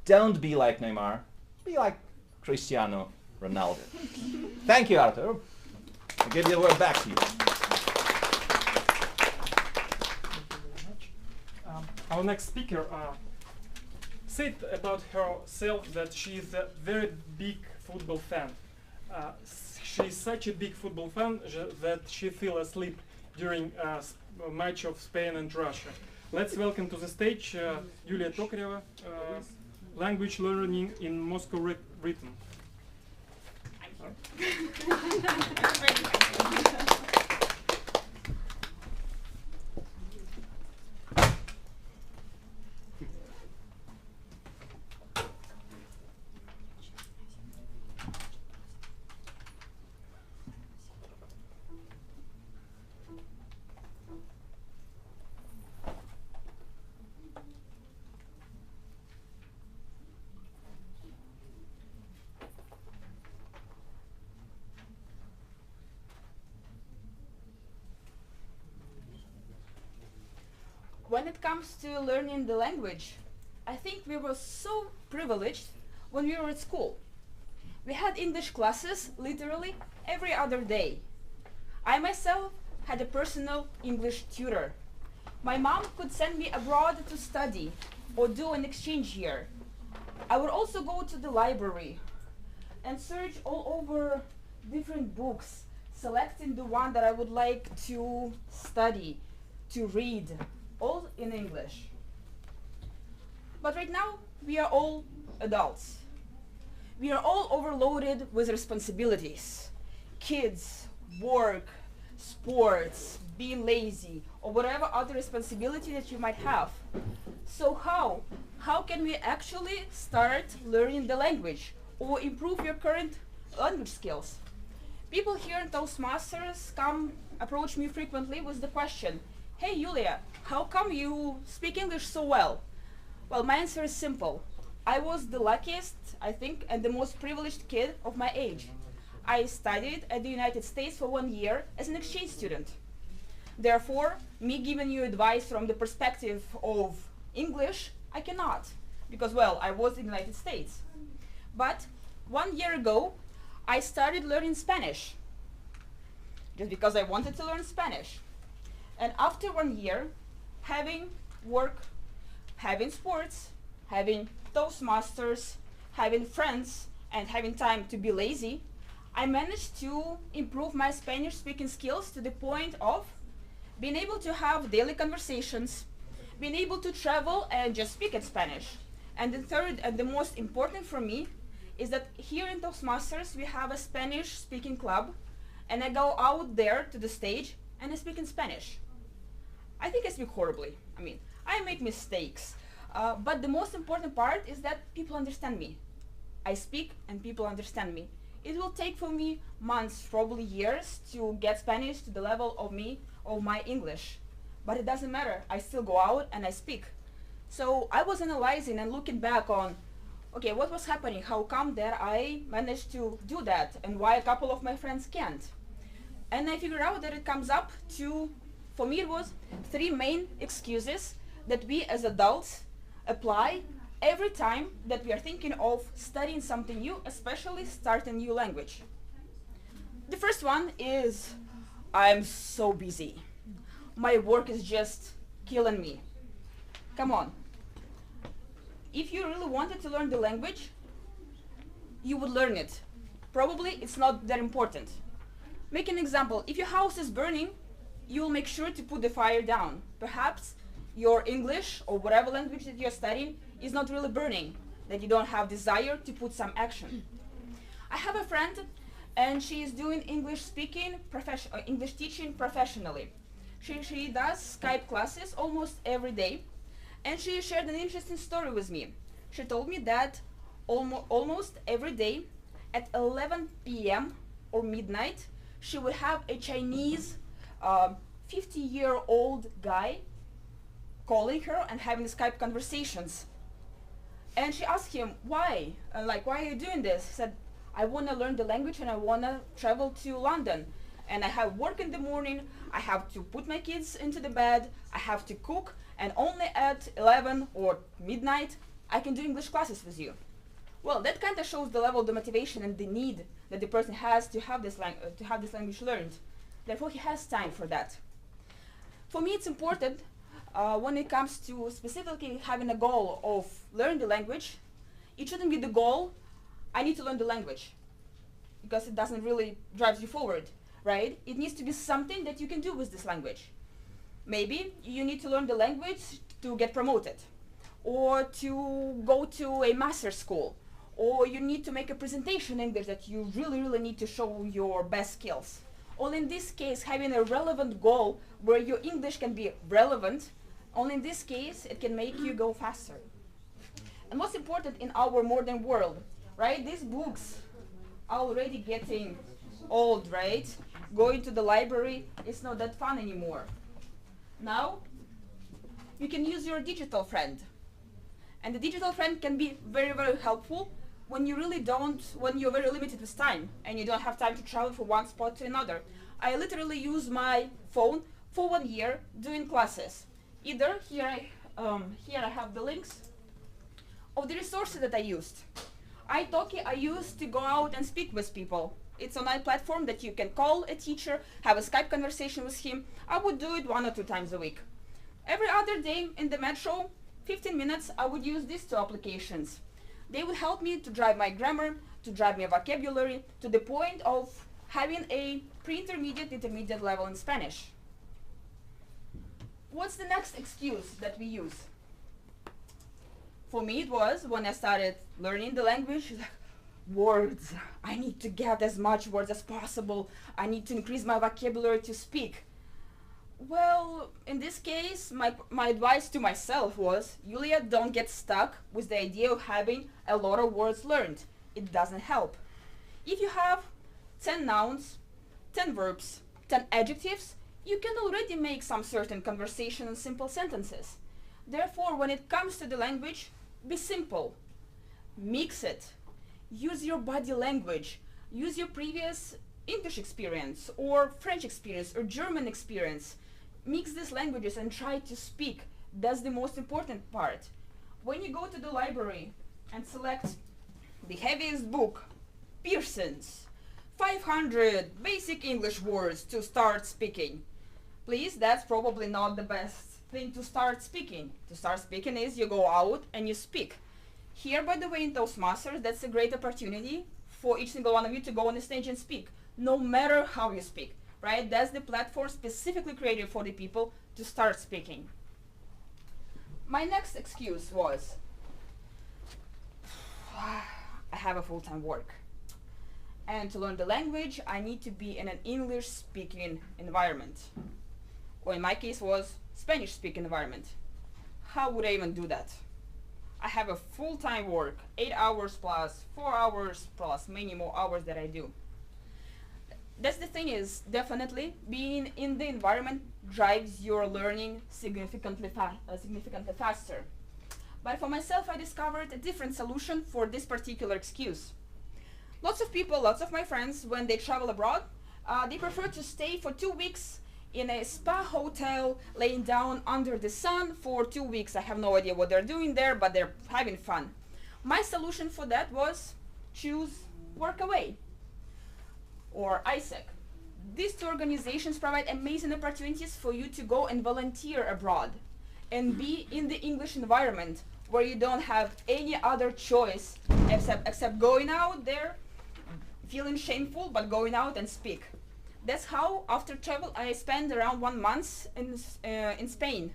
Don't be like Neymar, be like Cristiano Ronaldo. Thank you, Arthur. I'll give the word back to you. Our next speaker said about herself that she is a very big football fan. She is such a big football fan that she fell asleep during a match of Spain and Russia. Let's welcome to the stage Yulia Tokareva, language learning in Moscow written. When it comes to learning the language, I think we were so privileged when we were at school. We had English classes literally every other day. I myself had a personal English tutor. My mom could send me abroad to study or do an exchange year. I would also go to the library and search all over different books, selecting the one that I would like to study, to read, all in English. But right now, we are all adults. We are all overloaded with responsibilities. Kids, work, sports, being lazy, or whatever other responsibility that you might have. So how can we actually start learning the language or improve your current language skills? People here in Toastmasters approach me frequently with the question, "Hey Yulia, how come you speak English so well?" Well, my answer is simple. I was the luckiest, I think, and the most privileged kid of my age. I studied at the United States for 1 year as an exchange student. Therefore, me giving you advice from the perspective of English, I cannot, because, well, I was in the United States. But 1 year ago, I started learning Spanish, just because I wanted to learn Spanish. And after 1 year, having work, having sports, having Toastmasters, having friends, and having time to be lazy, I managed to improve my Spanish speaking skills to the point of being able to have daily conversations, being able to travel and just speak in Spanish. And the third and the most important for me is that here in Toastmasters we have a Spanish speaking club, and I go out there to the stage and I speak in Spanish. I think I speak horribly. I mean, I make mistakes. But the most important part is that people understand me. I speak and people understand me. It will take for me months, probably years, to get Spanish to the level of my English. But it doesn't matter. I still go out and I speak. So I was analyzing and looking back on, okay, what was happening? How come that I managed to do that? And why a couple of my friends can't? And I figured out that it comes up to, for me it was 3 main excuses that we as adults apply every time that we are thinking of studying something new, especially start a new language. The first one is, I'm so busy. My work is just killing me. Come on. If you really wanted to learn the language, you would learn it. Probably it's not that important. Make an example. If your house is burning, you'll make sure to put the fire down. Perhaps your English or whatever language that you're studying is not really burning, that you don't have desire to put some action. I have a friend and she is doing English teaching professionally. She does Skype classes almost every day, and she shared an interesting story with me. She told me that almost every day at 11 p.m. or midnight, she would have a Chinese 50-year-old guy calling her and having Skype conversations. And she asked him, why? Why are you doing this? He said, I want to learn the language and I want to travel to London. And I have work in the morning, I have to put my kids into the bed, I have to cook, and only at 11 or midnight, I can do English classes with you. Well, that kind of shows the level of the motivation and the need that the person has to have this language learned. Therefore, he has time for that. For me, it's important when it comes to specifically having a goal of learning the language. It shouldn't be the goal, I need to learn the language, because it doesn't really drive you forward, right? It needs to be something that you can do with this language. Maybe you need to learn the language to get promoted, or to go to a master's school, or you need to make a presentation in English that you really need to show your best skills. Only in this case, having a relevant goal where your English can be relevant, only in this case, it can make you go faster. And what's important in our modern world, right? These books are already getting old, right? Going to the library is not that fun anymore. Now, you can use your digital friend. And the digital friend can be very helpful when you're very limited with time and you don't have time to travel from one spot to another. I literally use my phone for 1 year doing classes. Either here I have the links of the resources that I used. italki I used to go out and speak with people. It's an online platform that you can call a teacher, have a Skype conversation with him. I would do it 1 or 2 times a week. Every other day in the metro, 15 minutes, I would use these 2 applications. They would help me to drive my grammar, to drive my vocabulary, to the point of having a pre-intermediate, intermediate level in Spanish. What's the next excuse that we use? For me, it was when I started learning the language, words. I need to get as much words as possible. I need to increase my vocabulary to speak. Well, in this case, my advice to myself was, Yulia, don't get stuck with the idea of having a lot of words learned. It doesn't help. If you have 10 nouns, 10 verbs, 10 adjectives, you can already make some certain conversation in simple sentences. Therefore, when it comes to the language, be simple. Mix it. Use your body language. Use your previous English experience, or French experience, or German experience. Mix these languages and try to speak. That's the most important part. When you go to the library and select the heaviest book, Pearson's 500 basic English words to start speaking, please, that's probably not the best thing to start speaking. To start speaking is you go out and you speak. Here, by the way, in Toastmasters, that's a great opportunity for each single one of you to go on the stage and speak, no matter how you speak, right? That's the platform specifically created for the people to start speaking. My next excuse was, I have a full-time work. And to learn the language, I need to be in an English-speaking environment. Or in my case was Spanish-speaking environment. How would I even do that? I have a full-time work, 8 hours plus 4 hours plus many more hours that I do. That's the thing is, definitely being in the environment drives your learning significantly faster. But for myself, I discovered a different solution for this particular excuse. Lots of people, lots of my friends, when they travel abroad, they prefer to stay for 2 weeks in a spa hotel, laying down under the sun for 2 weeks. I have no idea what they're doing there, but they're having fun. My solution for that was choose Workaway or ISEC. These 2 organizations provide amazing opportunities for you to go and volunteer abroad and be in the English environment where you don't have any other choice except going out there, feeling shameful, but going out and speak. That's how, after travel, I spent around 1 month in Spain.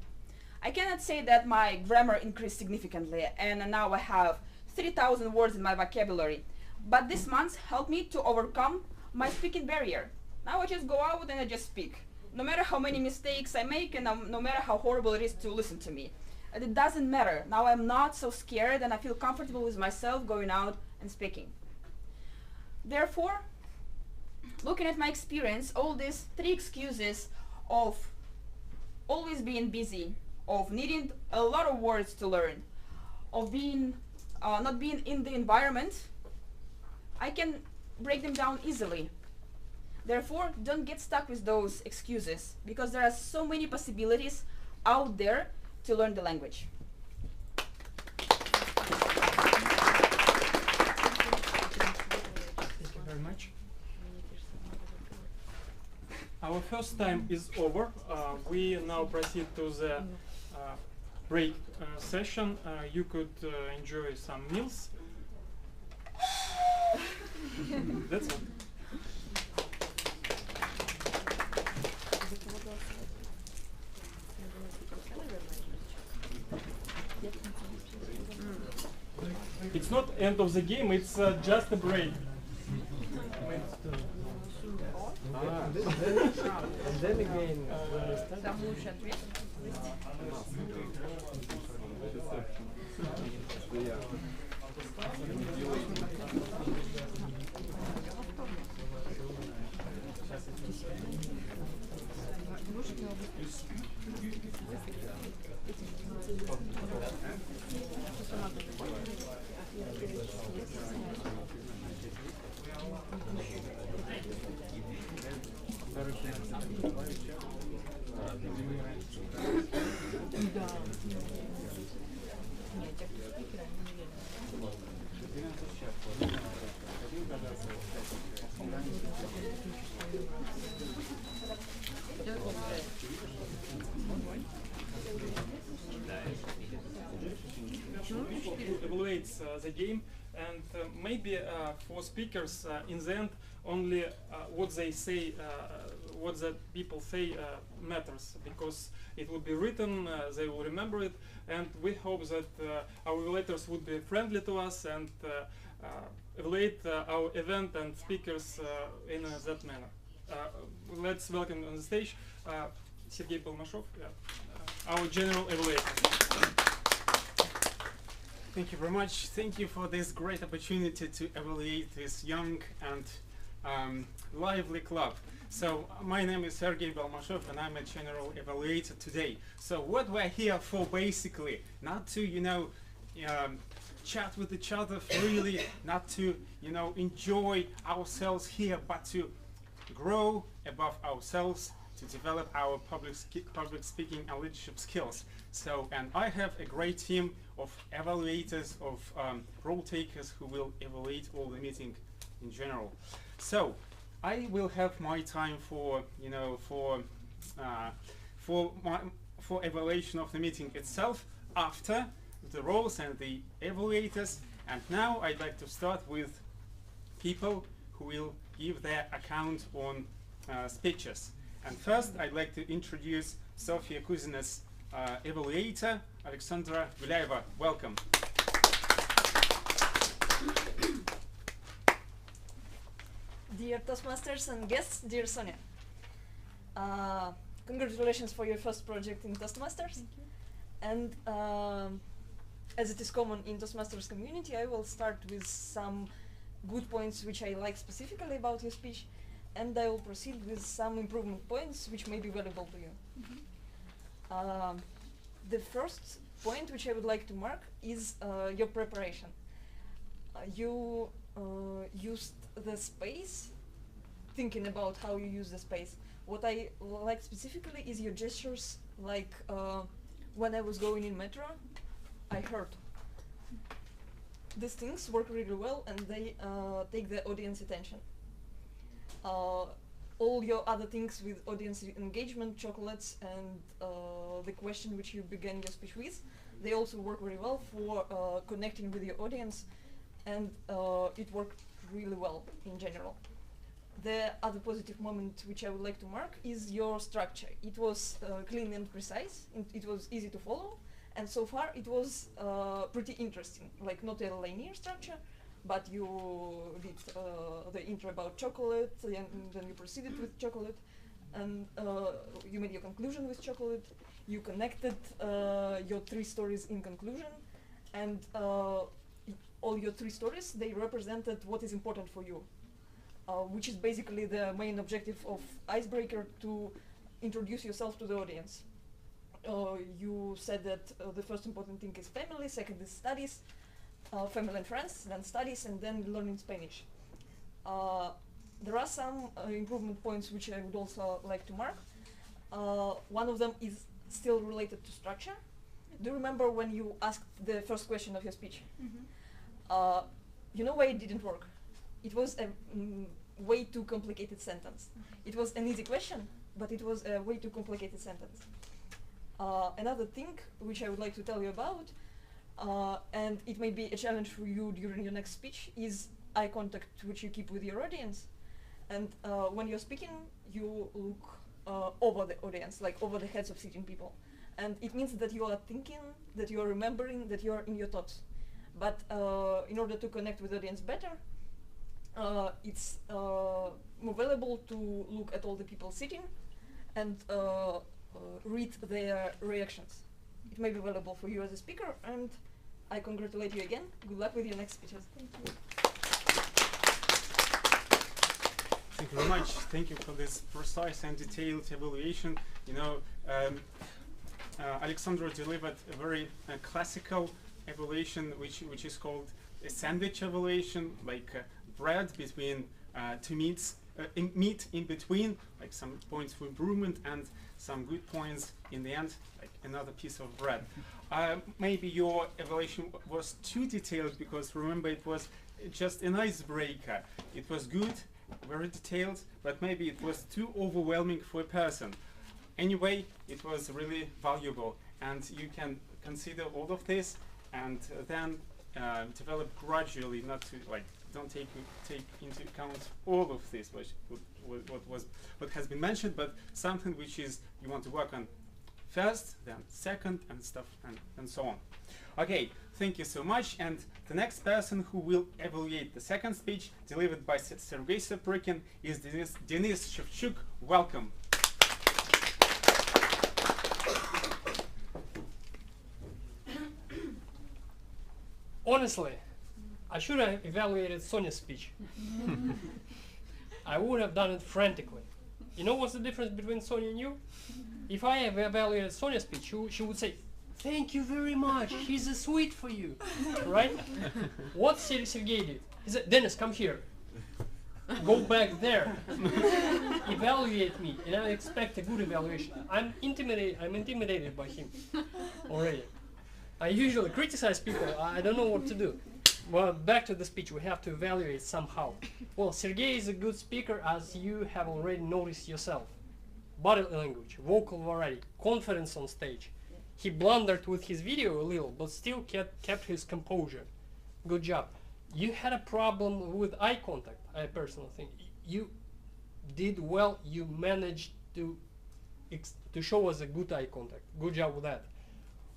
I cannot say that my grammar increased significantly, and now I have 3,000 words in my vocabulary. But this month helped me to overcome my speaking barrier. Now I just go out and I just speak. No matter how many mistakes I make, and no matter how horrible it is to listen to me. And it doesn't matter. Now I'm not so scared and I feel comfortable with myself going out and speaking. Therefore, looking at my experience, all these 3 excuses of always being busy, of needing a lot of words to learn, of being not being in the environment, I can break them down easily. Therefore, don't get stuck with those excuses, because there are so many possibilities out there to learn the language. Thank you very much. Our first time is over. We now proceed to the break session. You could enjoy some meals. That's all. It's not end of the game, it's just a break. And then again, evaluates the game, and maybe for speakers in the end only what they say, what the people say matters, because it will be written, they will remember it, and we hope that our evaluators would be friendly to us and evaluate our event and speakers in that manner. Let's welcome on the stage Sergei Balmashov, our general evaluator. Thank you very much. Thank you for this great opportunity to evaluate this young and lively club. So my name is Sergei Balmashov and I'm a general evaluator today. So what we're here for basically, not to, chat with each other freely, not to, enjoy ourselves here, but to grow above ourselves, to develop our public speaking and leadership skills. So, and I have a great team of evaluators, of role takers who will evaluate all the meeting in general. So, I will have my time for evaluation of the meeting itself after the roles and the evaluators. And now I'd like to start with people who will give their account on speeches. And first, I'd like to introduce Sofia Kuzina's evaluator, Alexandra Vilayeva. Welcome. Dear Toastmasters and guests, dear Sonia. Congratulations for your first project in Toastmasters. Thank you. And as it is common in Toastmasters community, I will start with some good points which I like specifically about your speech, and I will proceed with some improvement points which may be valuable to you. Mm-hmm. The first point which I would like to mark is your preparation. You used the space, thinking about how you use the space. What I like specifically is your gestures, like when I was going in metro, I heard. These things work really well and they take the audience attention. All your other things with audience engagement, chocolates, and the question which you began your speech with they also work very well for connecting with your audience, and it worked really well in general. The other positive moment which I would like to mark is your structure. It was clean and precise, and it was easy to follow, and so far it was pretty interesting. Like, not a linear structure, but you did the intro about chocolate, and then you proceeded with chocolate, and you made your conclusion with chocolate. You connected your 3 stories in conclusion, and all your 3 stories, they represented what is important for you, which is basically the main objective of Icebreaker, to introduce yourself to the audience. You said that the first important thing is family, second is studies, family and friends, then studies, and then learning Spanish. There are some improvement points which I would also like to mark. One of them is still related to structure. Do you remember when you asked the first question of your speech? You know why it didn't work? It was a way too complicated sentence. It was an easy question, but it was a way too complicated sentence. Another thing which I would like to tell you about, and it may be a challenge for you during your next speech, is eye contact which you keep with your audience. And when you're speaking, you look over the audience, like over the heads of sitting people. And it means that you are thinking, that you are remembering, that you are in your thoughts. But in order to connect with the audience better, it's more valuable to look at all the people sitting and read their reactions. It may be valuable for you as a speaker, and I congratulate you again. Good luck with your next speeches. Thank you. Thank you very much. Thank you for this precise and detailed evaluation. You know, Alexandra delivered a very classical evaluation, which is called a sandwich evaluation, like bread between 2 meats, meat in between, like some points for improvement and some good points in the end, like another piece of bread. Maybe your evaluation was too detailed, because remember, it was just an icebreaker. It was good, very detailed, but maybe it was too overwhelming for a person. Anyway, it was really valuable, and you can consider all of this and then develop gradually, not to like, don't take into account all of this, what has been mentioned, but something which is you want to work on first, then second, and stuff, and so on. Okay, thank you so much. And the next person who will evaluate the second speech, delivered by Sergei Saprykin, is Denis Shevchuk. Welcome. Honestly, I should have evaluated Sonia's speech. I would have done it frantically. You know what's the difference between Sonia and you? If I have evaluated Sonia's speech, she would say, "Thank you very much, he's a sweet for you," right? What Sergei did? He said, "Dennis, come here. Go back there. Evaluate me," and I expect a good evaluation. I'm intimidated by him already. I usually criticize people. I don't know what to do. Well, back to the speech. We have to evaluate somehow. Well, Sergei is a good speaker, as you have already noticed yourself. Body language, vocal variety, confidence on stage. He blundered with his video a little, but still kept his composure. Good job. You had a problem with eye contact, I personally think. You did well. You managed to show us a good eye contact. Good job with that.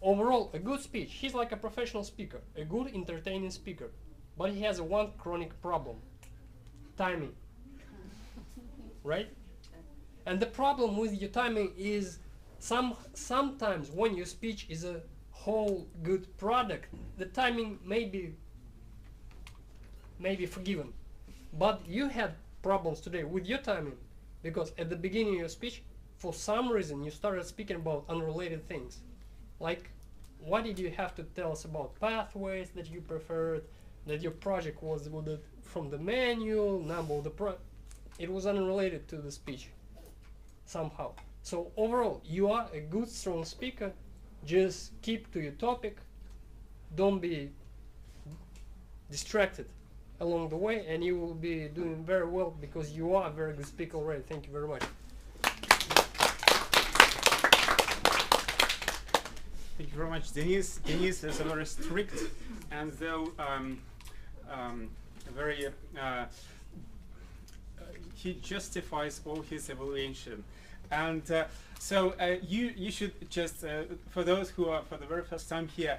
Overall, a good speech. He's like a professional speaker, a good entertaining speaker. But he has one chronic problem. Timing. Right? And the problem with your timing is sometimes when your speech is a whole good product, the timing may be forgiven. But you had problems today with your timing, because at the beginning of your speech, for some reason, you started speaking about unrelated things. Like, why did you have to tell us about pathways that you preferred, that your project was from the manual, number of the it was unrelated to the speech somehow. So overall, you are a good, strong speaker. Just keep to your topic. Don't be distracted along the way, and you will be doing very well, because you are a very good speaker already. Thank you very much. Thank you very much, Denis. Denis is a very strict and though very he justifies all his evaluation, and you should just for those who are for the very first time here,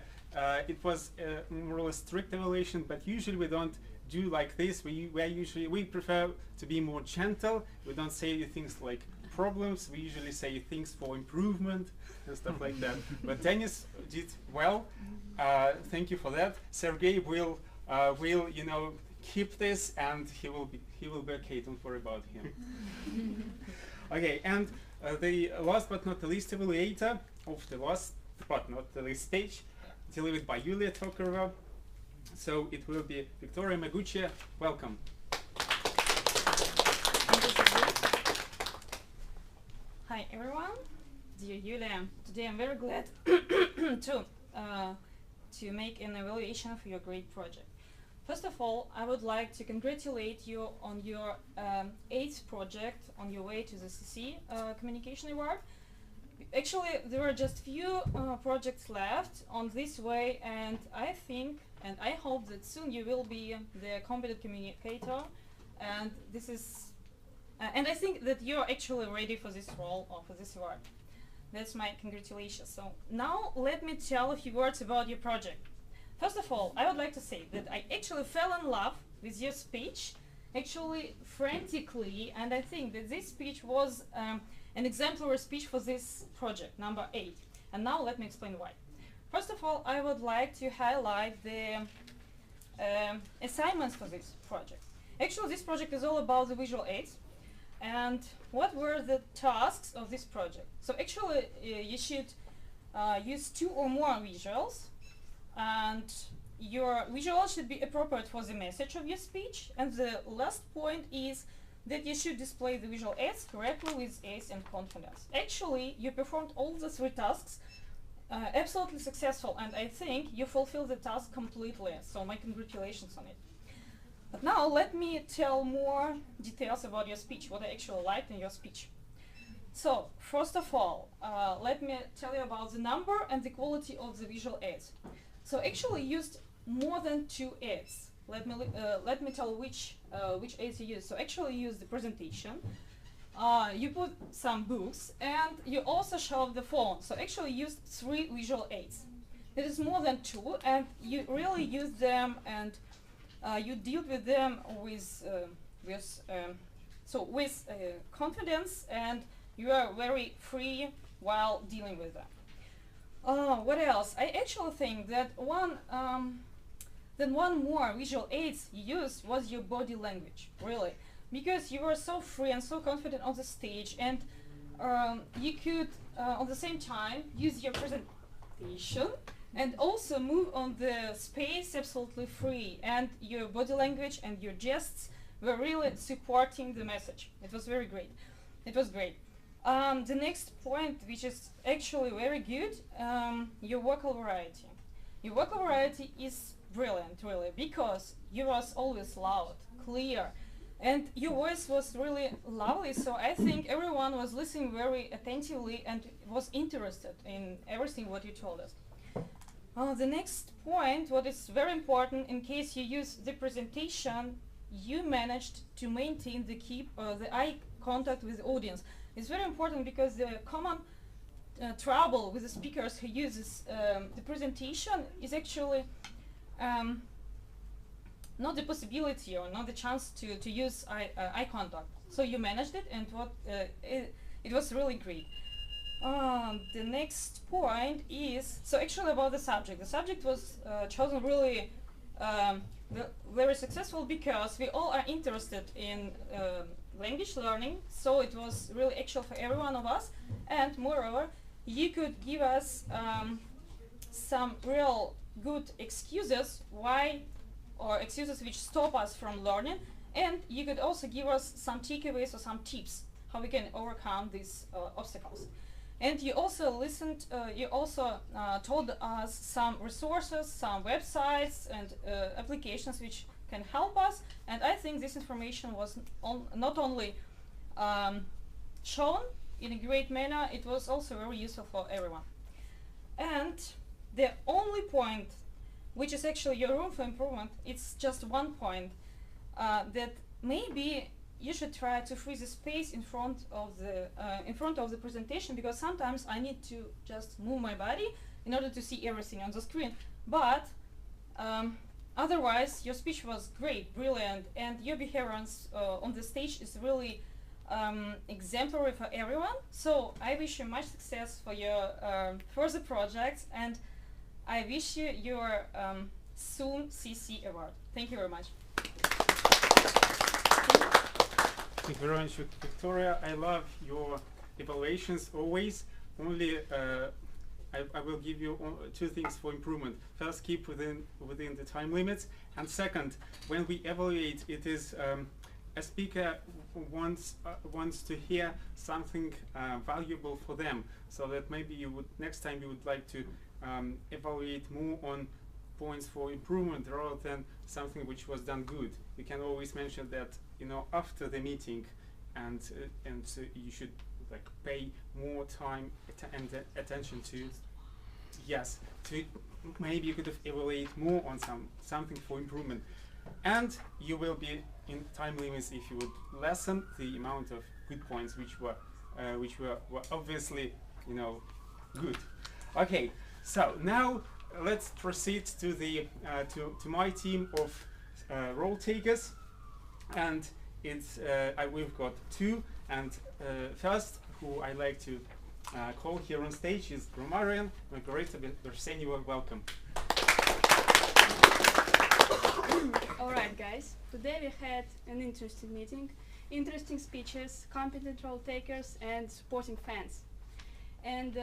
it was more or less strict evaluation, but usually we don't do like this. We prefer to be more gentle. We don't say things like problems. We usually say things for improvement and stuff like that. But Denis did well. Thank you for that. Sergey will keep this, and he will be okay. Don't worry about him. Okay, and the last but not the least evaluator of the last but not the least stage, delivered by Yulia Tokarova. So it will be Victoria Maguchi. Welcome. Hi everyone, dear Yulia. Today I'm very glad to make an evaluation for your great project. First of all, I would like to congratulate you on your 8th project on your way to the CC Communication Award. Actually, there are just few projects left on this way, and I think and I hope that soon you will be the competent communicator, and this is and I think that you're actually ready for this role or for this award. That's my congratulations. So now let me tell a few words about your project. First of all, I would like to say that I actually fell in love with your speech, actually frantically, and I think that this speech was an exemplary speech for this project, number 8. And now let me explain why. First of all, I would like to highlight the assignments for this project. Actually, this project is all about the visual aids. And what were the tasks of this project? So actually, you should use 2 or more visuals, and your visual should be appropriate for the message of your speech. And the last point is that you should display the visual aids correctly with ease and confidence. Actually, you performed all the 3 tasks absolutely successful, and I think you fulfilled the task completely. So my congratulations on it. But now let me tell more details about your speech, what I actually liked in your speech. So first of all, let me tell you about the number and the quality of the visual aids. So actually used more than 2 aids. Let me tell which aids you used. So actually you used the presentation, you put some books, and you also showed the phone. So actually used 3 visual aids. It is more than 2, and you really used them, and you deal with them with confidence, and you are very free while dealing with them. What else? I actually think that one more visual aids you used was your body language, really, because you were so free and so confident on the stage, and you could at the same time use your presentation and also move on the space absolutely free, and your body language and your gests were really supporting the message. It was very great. It was great. The next point, which is actually very good, your vocal variety. Your vocal variety is brilliant, really, because you was always loud, clear, and your voice was really lovely, so I think everyone was listening very attentively and was interested in everything what you told us. The next point, what is very important, in case you use the presentation, you managed to maintain the eye contact with the audience. It's very important because the common trouble with the speakers who uses the presentation is actually not the possibility or not the chance to use eye contact. So you managed it, and it was really great. The next point is, so actually about the subject. The subject was chosen really very successful because we all are interested in language learning, so it was really actual for every one of us, and moreover, you could give us some real good excuses why, or excuses which stop us from learning, and you could also give us some takeaways or some tips how we can overcome these obstacles. And you also listened, you also told us some resources, some websites and applications which can help us, and I think this information was not only shown in a great manner, it was also very useful for everyone. And the only point, which is actually your room for improvement, it's just one point, that maybe you should try to free the space in front of the presentation, because sometimes I need to just move my body in order to see everything on the screen. But otherwise, your speech was great, brilliant, and your behavior on the stage is really exemplary for everyone. So I wish you much success for your further projects, and I wish you your soon CC award. Thank you very much. Thank you very much, Victoria. I love your evaluations always. Only I will give you two things for improvement. First, keep within the time limits, and second, when we evaluate, it is a speaker wants to hear something valuable for them, so that maybe you would next time you would like to evaluate more on points for improvement rather than something which was done good. You can always mention that, you know, after the meeting, and so you should like pay more time and attention to, yes, to maybe you could have evaluate more on something for improvement, and you will be in time limits if you would lessen the amount of good points which were obviously, you know, good. Okay, so now let's proceed to the to my team of role takers, and it's we've got two, and first who I like to call here on stage is Grammarian Margarita Berseneva. Welcome. Alright guys, today we had an interesting meeting, interesting speeches, competent role takers and supporting fans. And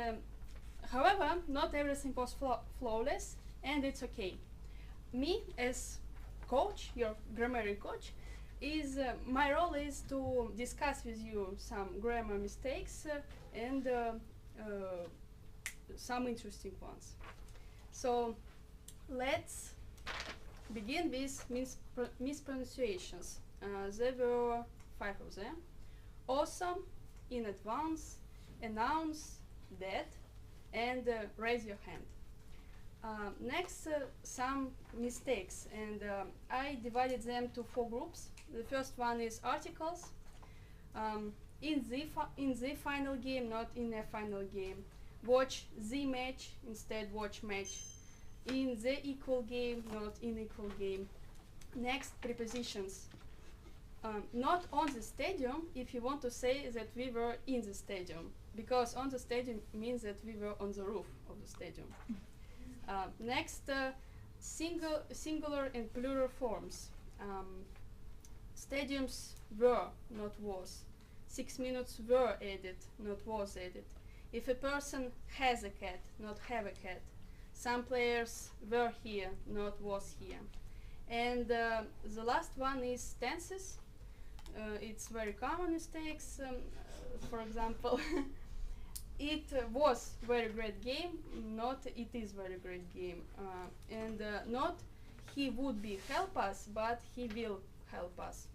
however, not everything was flawless, and it's okay. Me as coach, your grammarian coach, my role is to discuss with you some grammar mistakes and some interesting ones. So let's begin with mispronunciations. There were 5 of them. Awesome, in advance, announce, that, and raise your hand. Next, some mistakes, and I divided them to 4 groups. The first one is articles. In the final game, not in a final game. Watch the match, instead watch match. In the equal game, not in equal game. Next, prepositions. Not on the stadium if you want to say that we were in the stadium, because on the stadium means that we were on the roof of the stadium. Next, singular and plural forms. Stadiums were, not was. 6 minutes were added, not was added. If a person has a cat, not have a cat. Some players were here, not was here. And the last one is tenses. It's very common mistakes. For example, it was very great game, not it is very great game. And not he would be help us, but he will help us.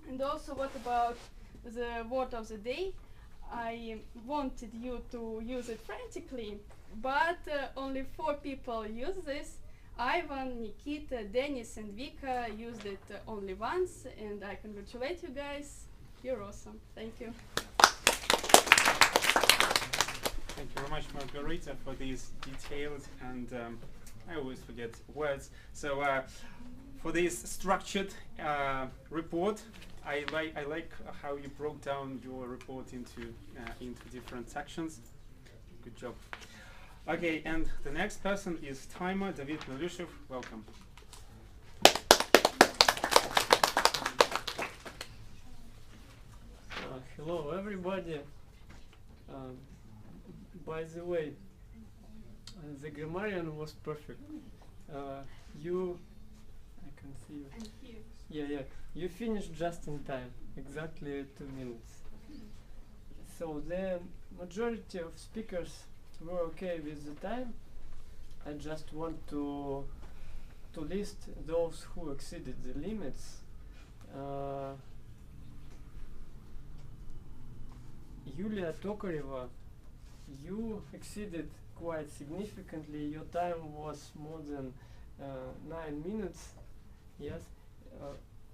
And also, what about the word of the day? I wanted you to use it frantically, but only 4 people use this. Ivan, Nikita, Dennis and Vika used it only once, and I congratulate you guys. You're awesome. Thank you. Thank you very much, Margarita, for these detailed and I always forget words. So for this structured report, I like how you broke down your report into different sections. Good job. Okay, and the next person is Timer David Melushev. Welcome. Hello, everybody. By the way, the grammarian was perfect. I can see you. I'm here. Yeah. You finished just in time, exactly 2 minutes. So the majority of speakers were okay with the time. I just want to list those who exceeded the limits. Yulia Tokareva, you exceeded quite significantly. Your time was more than 9 minutes. Yes.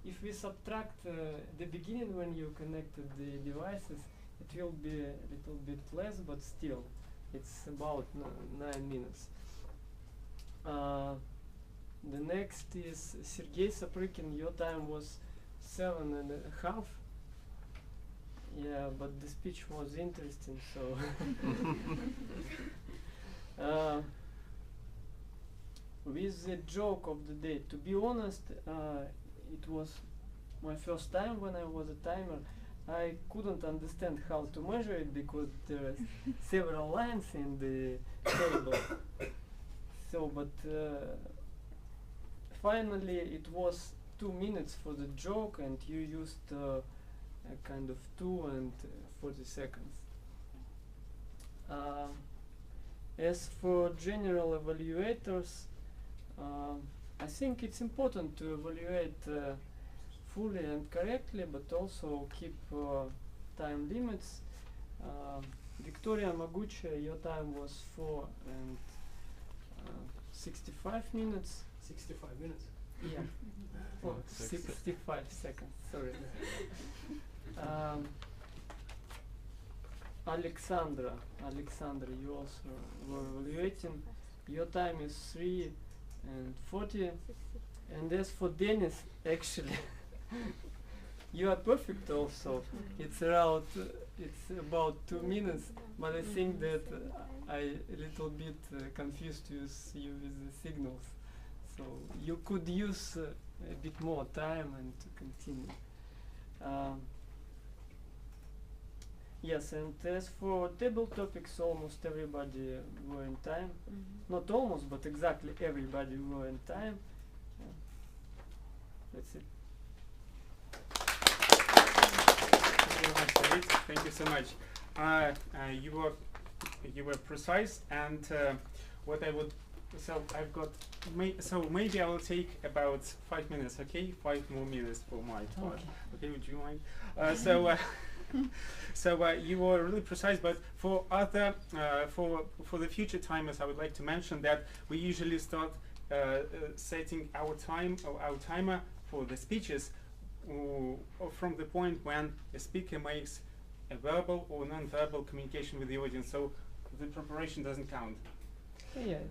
If we subtract the beginning when you connected the devices, it will be a little bit less, but still, it's about 9 minutes. The next is Sergei Saprykin. Your time was 7.5. Yeah, but the speech was interesting, so. With the joke of the day, to be honest, it was my first time when I was a timer. I couldn't understand how to measure it because there are several lines in the table. So, but finally it was 2 minutes for the joke, and you used a kind of 2 and 40 seconds. As for general evaluators, I think it's important to evaluate fully and correctly, but also keep time limits. Victoria Magucha, your time was 4 and 65 minutes. 65 minutes? Yeah. Oh, 65 seconds, sorry. Alexandra, you also were evaluating. Your time is 3 and 40. And as for Dennis, actually, you are perfect also. It's around, it's about 2 minutes, but I think that I a little bit confused you with the signals. So you could use a bit more time and to continue. Yes, and as for table topics, almost everybody were in time. Not almost, but exactly everybody were in time. That's it. Thank you so much. You were precise, and what I would I've got maybe I will take about 5 minutes. Okay, 5 more minutes for my part. Okay, would you mind? You were really precise, but for other for the future timers, I would like to mention that we usually start setting our timer for the speeches from the point when a speaker makes a verbal or non-verbal communication with the audience, so the preparation doesn't count. Yeah.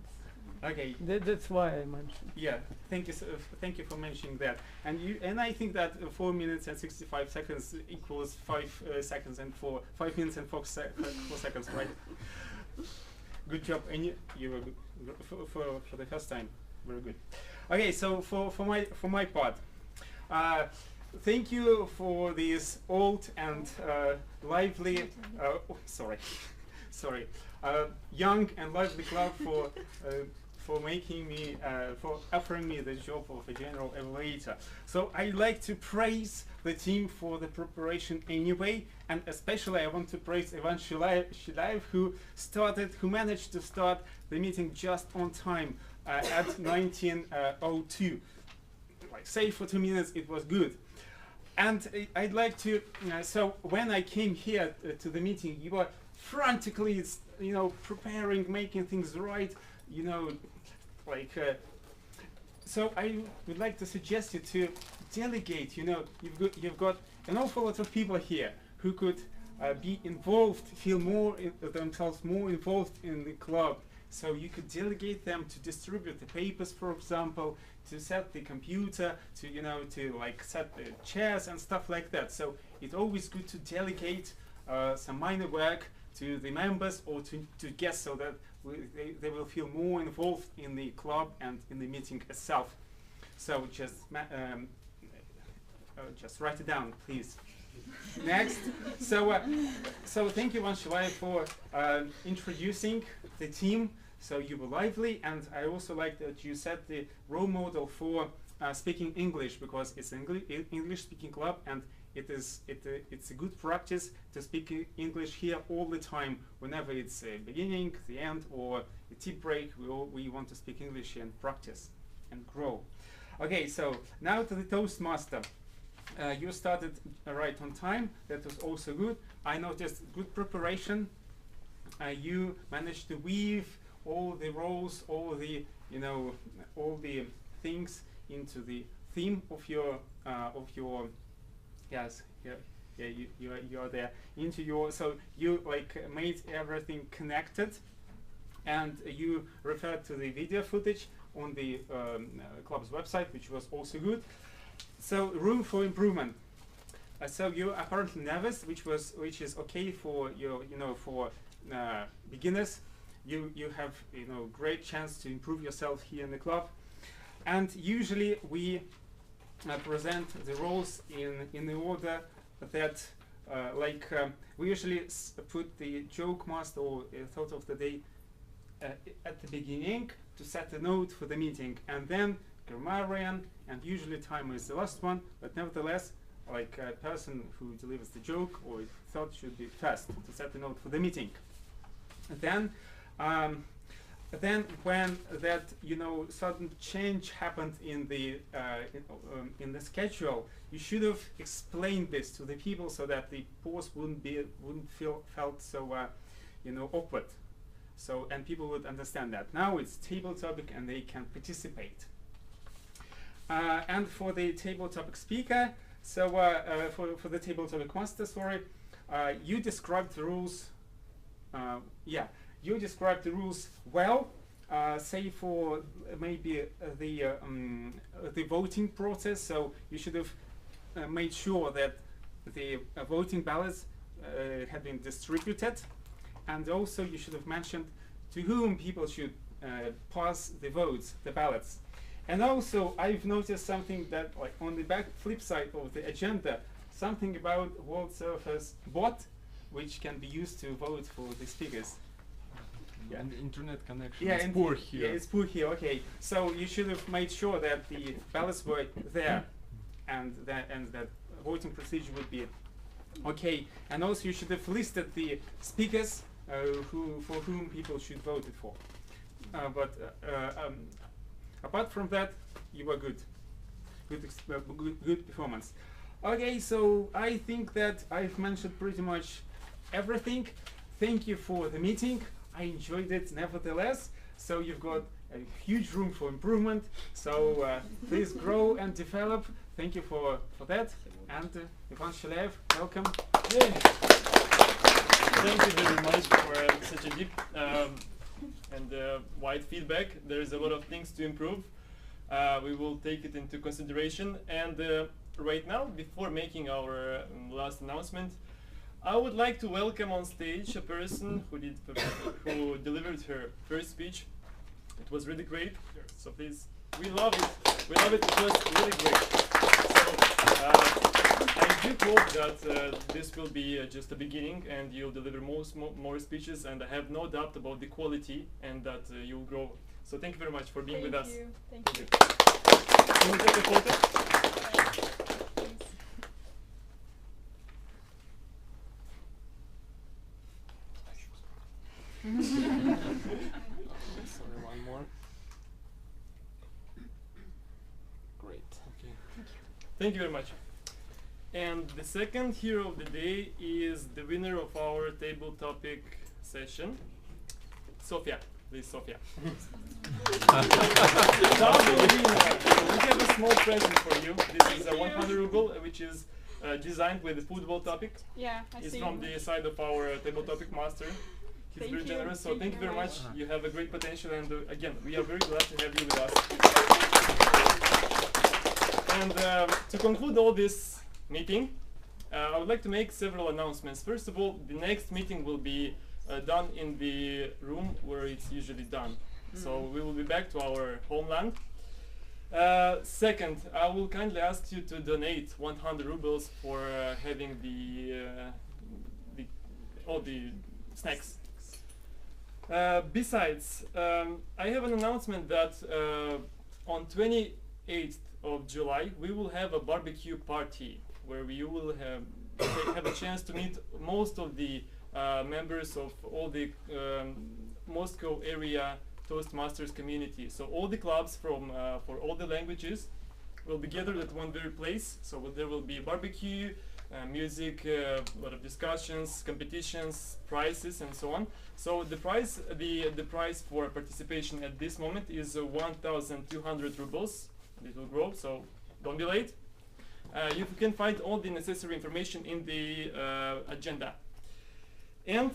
Okay. That's why I mentioned. Yeah. Thank you for mentioning that. And I think that 4 minutes and 65 seconds equals 5 seconds and 5 minutes and 4 seconds, right? Good job, and you were good for the first time. Very good. Okay, so for my part, thank you for this old and lively, young and lively club for making me for offering me the job of a general evaluator. So I like to praise the team for the preparation anyway, and especially I want to praise Ivan Shilaev, who managed to start the meeting just on time at 19:02. Like say for 2 minutes, it was good. And I'd like to. So when I came here to the meeting, you were frantically, preparing, making things right, So I would like to suggest you to delegate. You've got an awful lot of people here who could be involved, feel themselves more involved in the club. So you could delegate them to distribute the papers, for example, to set the computer, to set the chairs and stuff like that. So it's always good to delegate some minor work to the members or to guests, so that they will feel more involved in the club and in the meeting itself. So just write it down, please. Next. So thank you, Ivan Shilaev, for introducing the team. So you were lively, and I also like that you set the role model for speaking English, because it's an English speaking club, and it's a good practice to speak English here all the time. Whenever it's a beginning, the end, or a tea break, we want to speak English and practice and grow. Okay, so now to the Toastmaster. You started right on time. That was also good. I noticed good preparation. You managed to weave all the roles, all the all the things into the theme of your yes, yeah, you are there into your, so you like made everything connected, and you referred to the video footage on the club's website, which was also good. So room for improvement. So you're apparently nervous, which is okay for your for beginners. You have great chance to improve yourself here in the club, and usually we present the roles in the order that we usually put the joke master or thought of the day at the beginning to set the note for the meeting, and then grammarian, and usually timer is the last one, but nevertheless, like a person who delivers the joke or thought should be first to set the note for the meeting. And then when that sudden change happened in the schedule, you should have explained this to the people so that the pause wouldn't felt so awkward. So, and people would understand that. Now it's table topic and they can participate. And for the table topic speaker, so for the table topic master, sorry, you described the rules. You described the rules well. Say for maybe the voting process. So you should have made sure that the voting ballots had been distributed. And also you should have mentioned to whom people should pass the votes, the ballots. And also I've noticed something that, like on the back flip side of the agenda, something about World Surfers bot, which can be used to vote for the speakers. Yeah. And the internet connection is poor here. Yeah, it's poor here, okay. So you should have made sure that the ballots were there and that voting procedure would be okay. And also you should have listed the speakers for whom people should vote it for. Apart from that, you were good. Good performance. Okay, so I think that I've mentioned pretty much everything. Thank you for the meeting. I enjoyed it nevertheless. So you've got a huge room for improvement. So please grow and develop. Thank you for that. And Ivan Shalev, welcome. Yay. Thank you very much for such a deep and wide feedback. There is a lot of things to improve. We will take it into consideration. And right now, before making our last announcement, I would like to welcome on stage a person who delivered her first speech. It was really great. So please, we love it. We love it. It was really great. So I do hope that this will be just a beginning, and you'll deliver more speeches. And I have no doubt about the quality, and that you'll grow. So thank you very much for being with us. Thank you. Can we take a photo? Sorry, one more. Great. Okay. Thank you very much. And the second hero of the day is the winner of our table topic session, Sofia. Please, Sofia. Double winner. We have a small present for you. This is a 100 ruble, which is designed with the football topic. Yeah, I see. It's from the side of our table topic master. He's very generous, so thank you very much. You have a great potential, and again, we are very glad to have you with us. And to conclude all this meeting, I would like to make several announcements. First of all, the next meeting will be done in the room where it's usually done. So we will be back to our homeland. Second, I will kindly ask you to donate 100 rubles for having all the snacks. Besides, I have an announcement that on 28th of July we will have a barbecue party where we will have a chance to meet most of the members of all the Moscow area Toastmasters community. So all the clubs from for all the languages will be gathered at one very place. So there will be barbecue, music, a lot of discussions, competitions, prizes, and so on. So the prize for participation at this moment is 1,200 rubles. It will grow, so don't be late. You can find all the necessary information in the agenda. And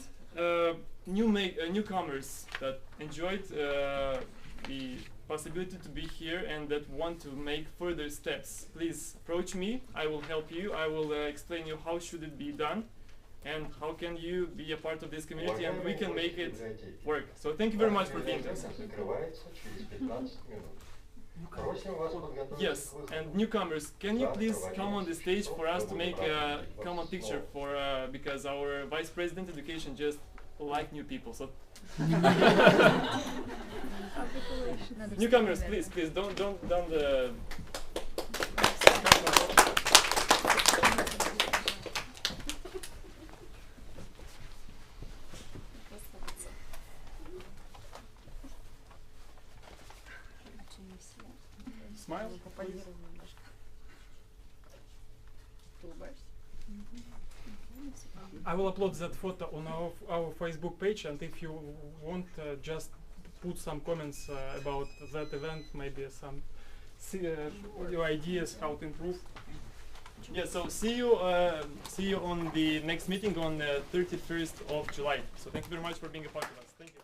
newcomers that enjoyed the possibility to be here and that want to make further steps, please approach me. I will help you. I will explain you how should it be done and how can you be a part of this community, and we can make it work. So thank you very much for being there. Yes, and newcomers, can you please come on the stage for us to make a common picture for because our Vice President Education just like new people. So newcomers, please, don't smile. I will upload that photo on our Facebook page, and if you want, just put some comments about that event, maybe some your ideas how to improve. Yeah, so see you on the next meeting on 31st of July. So thank you very much for being a part of us. Thank you.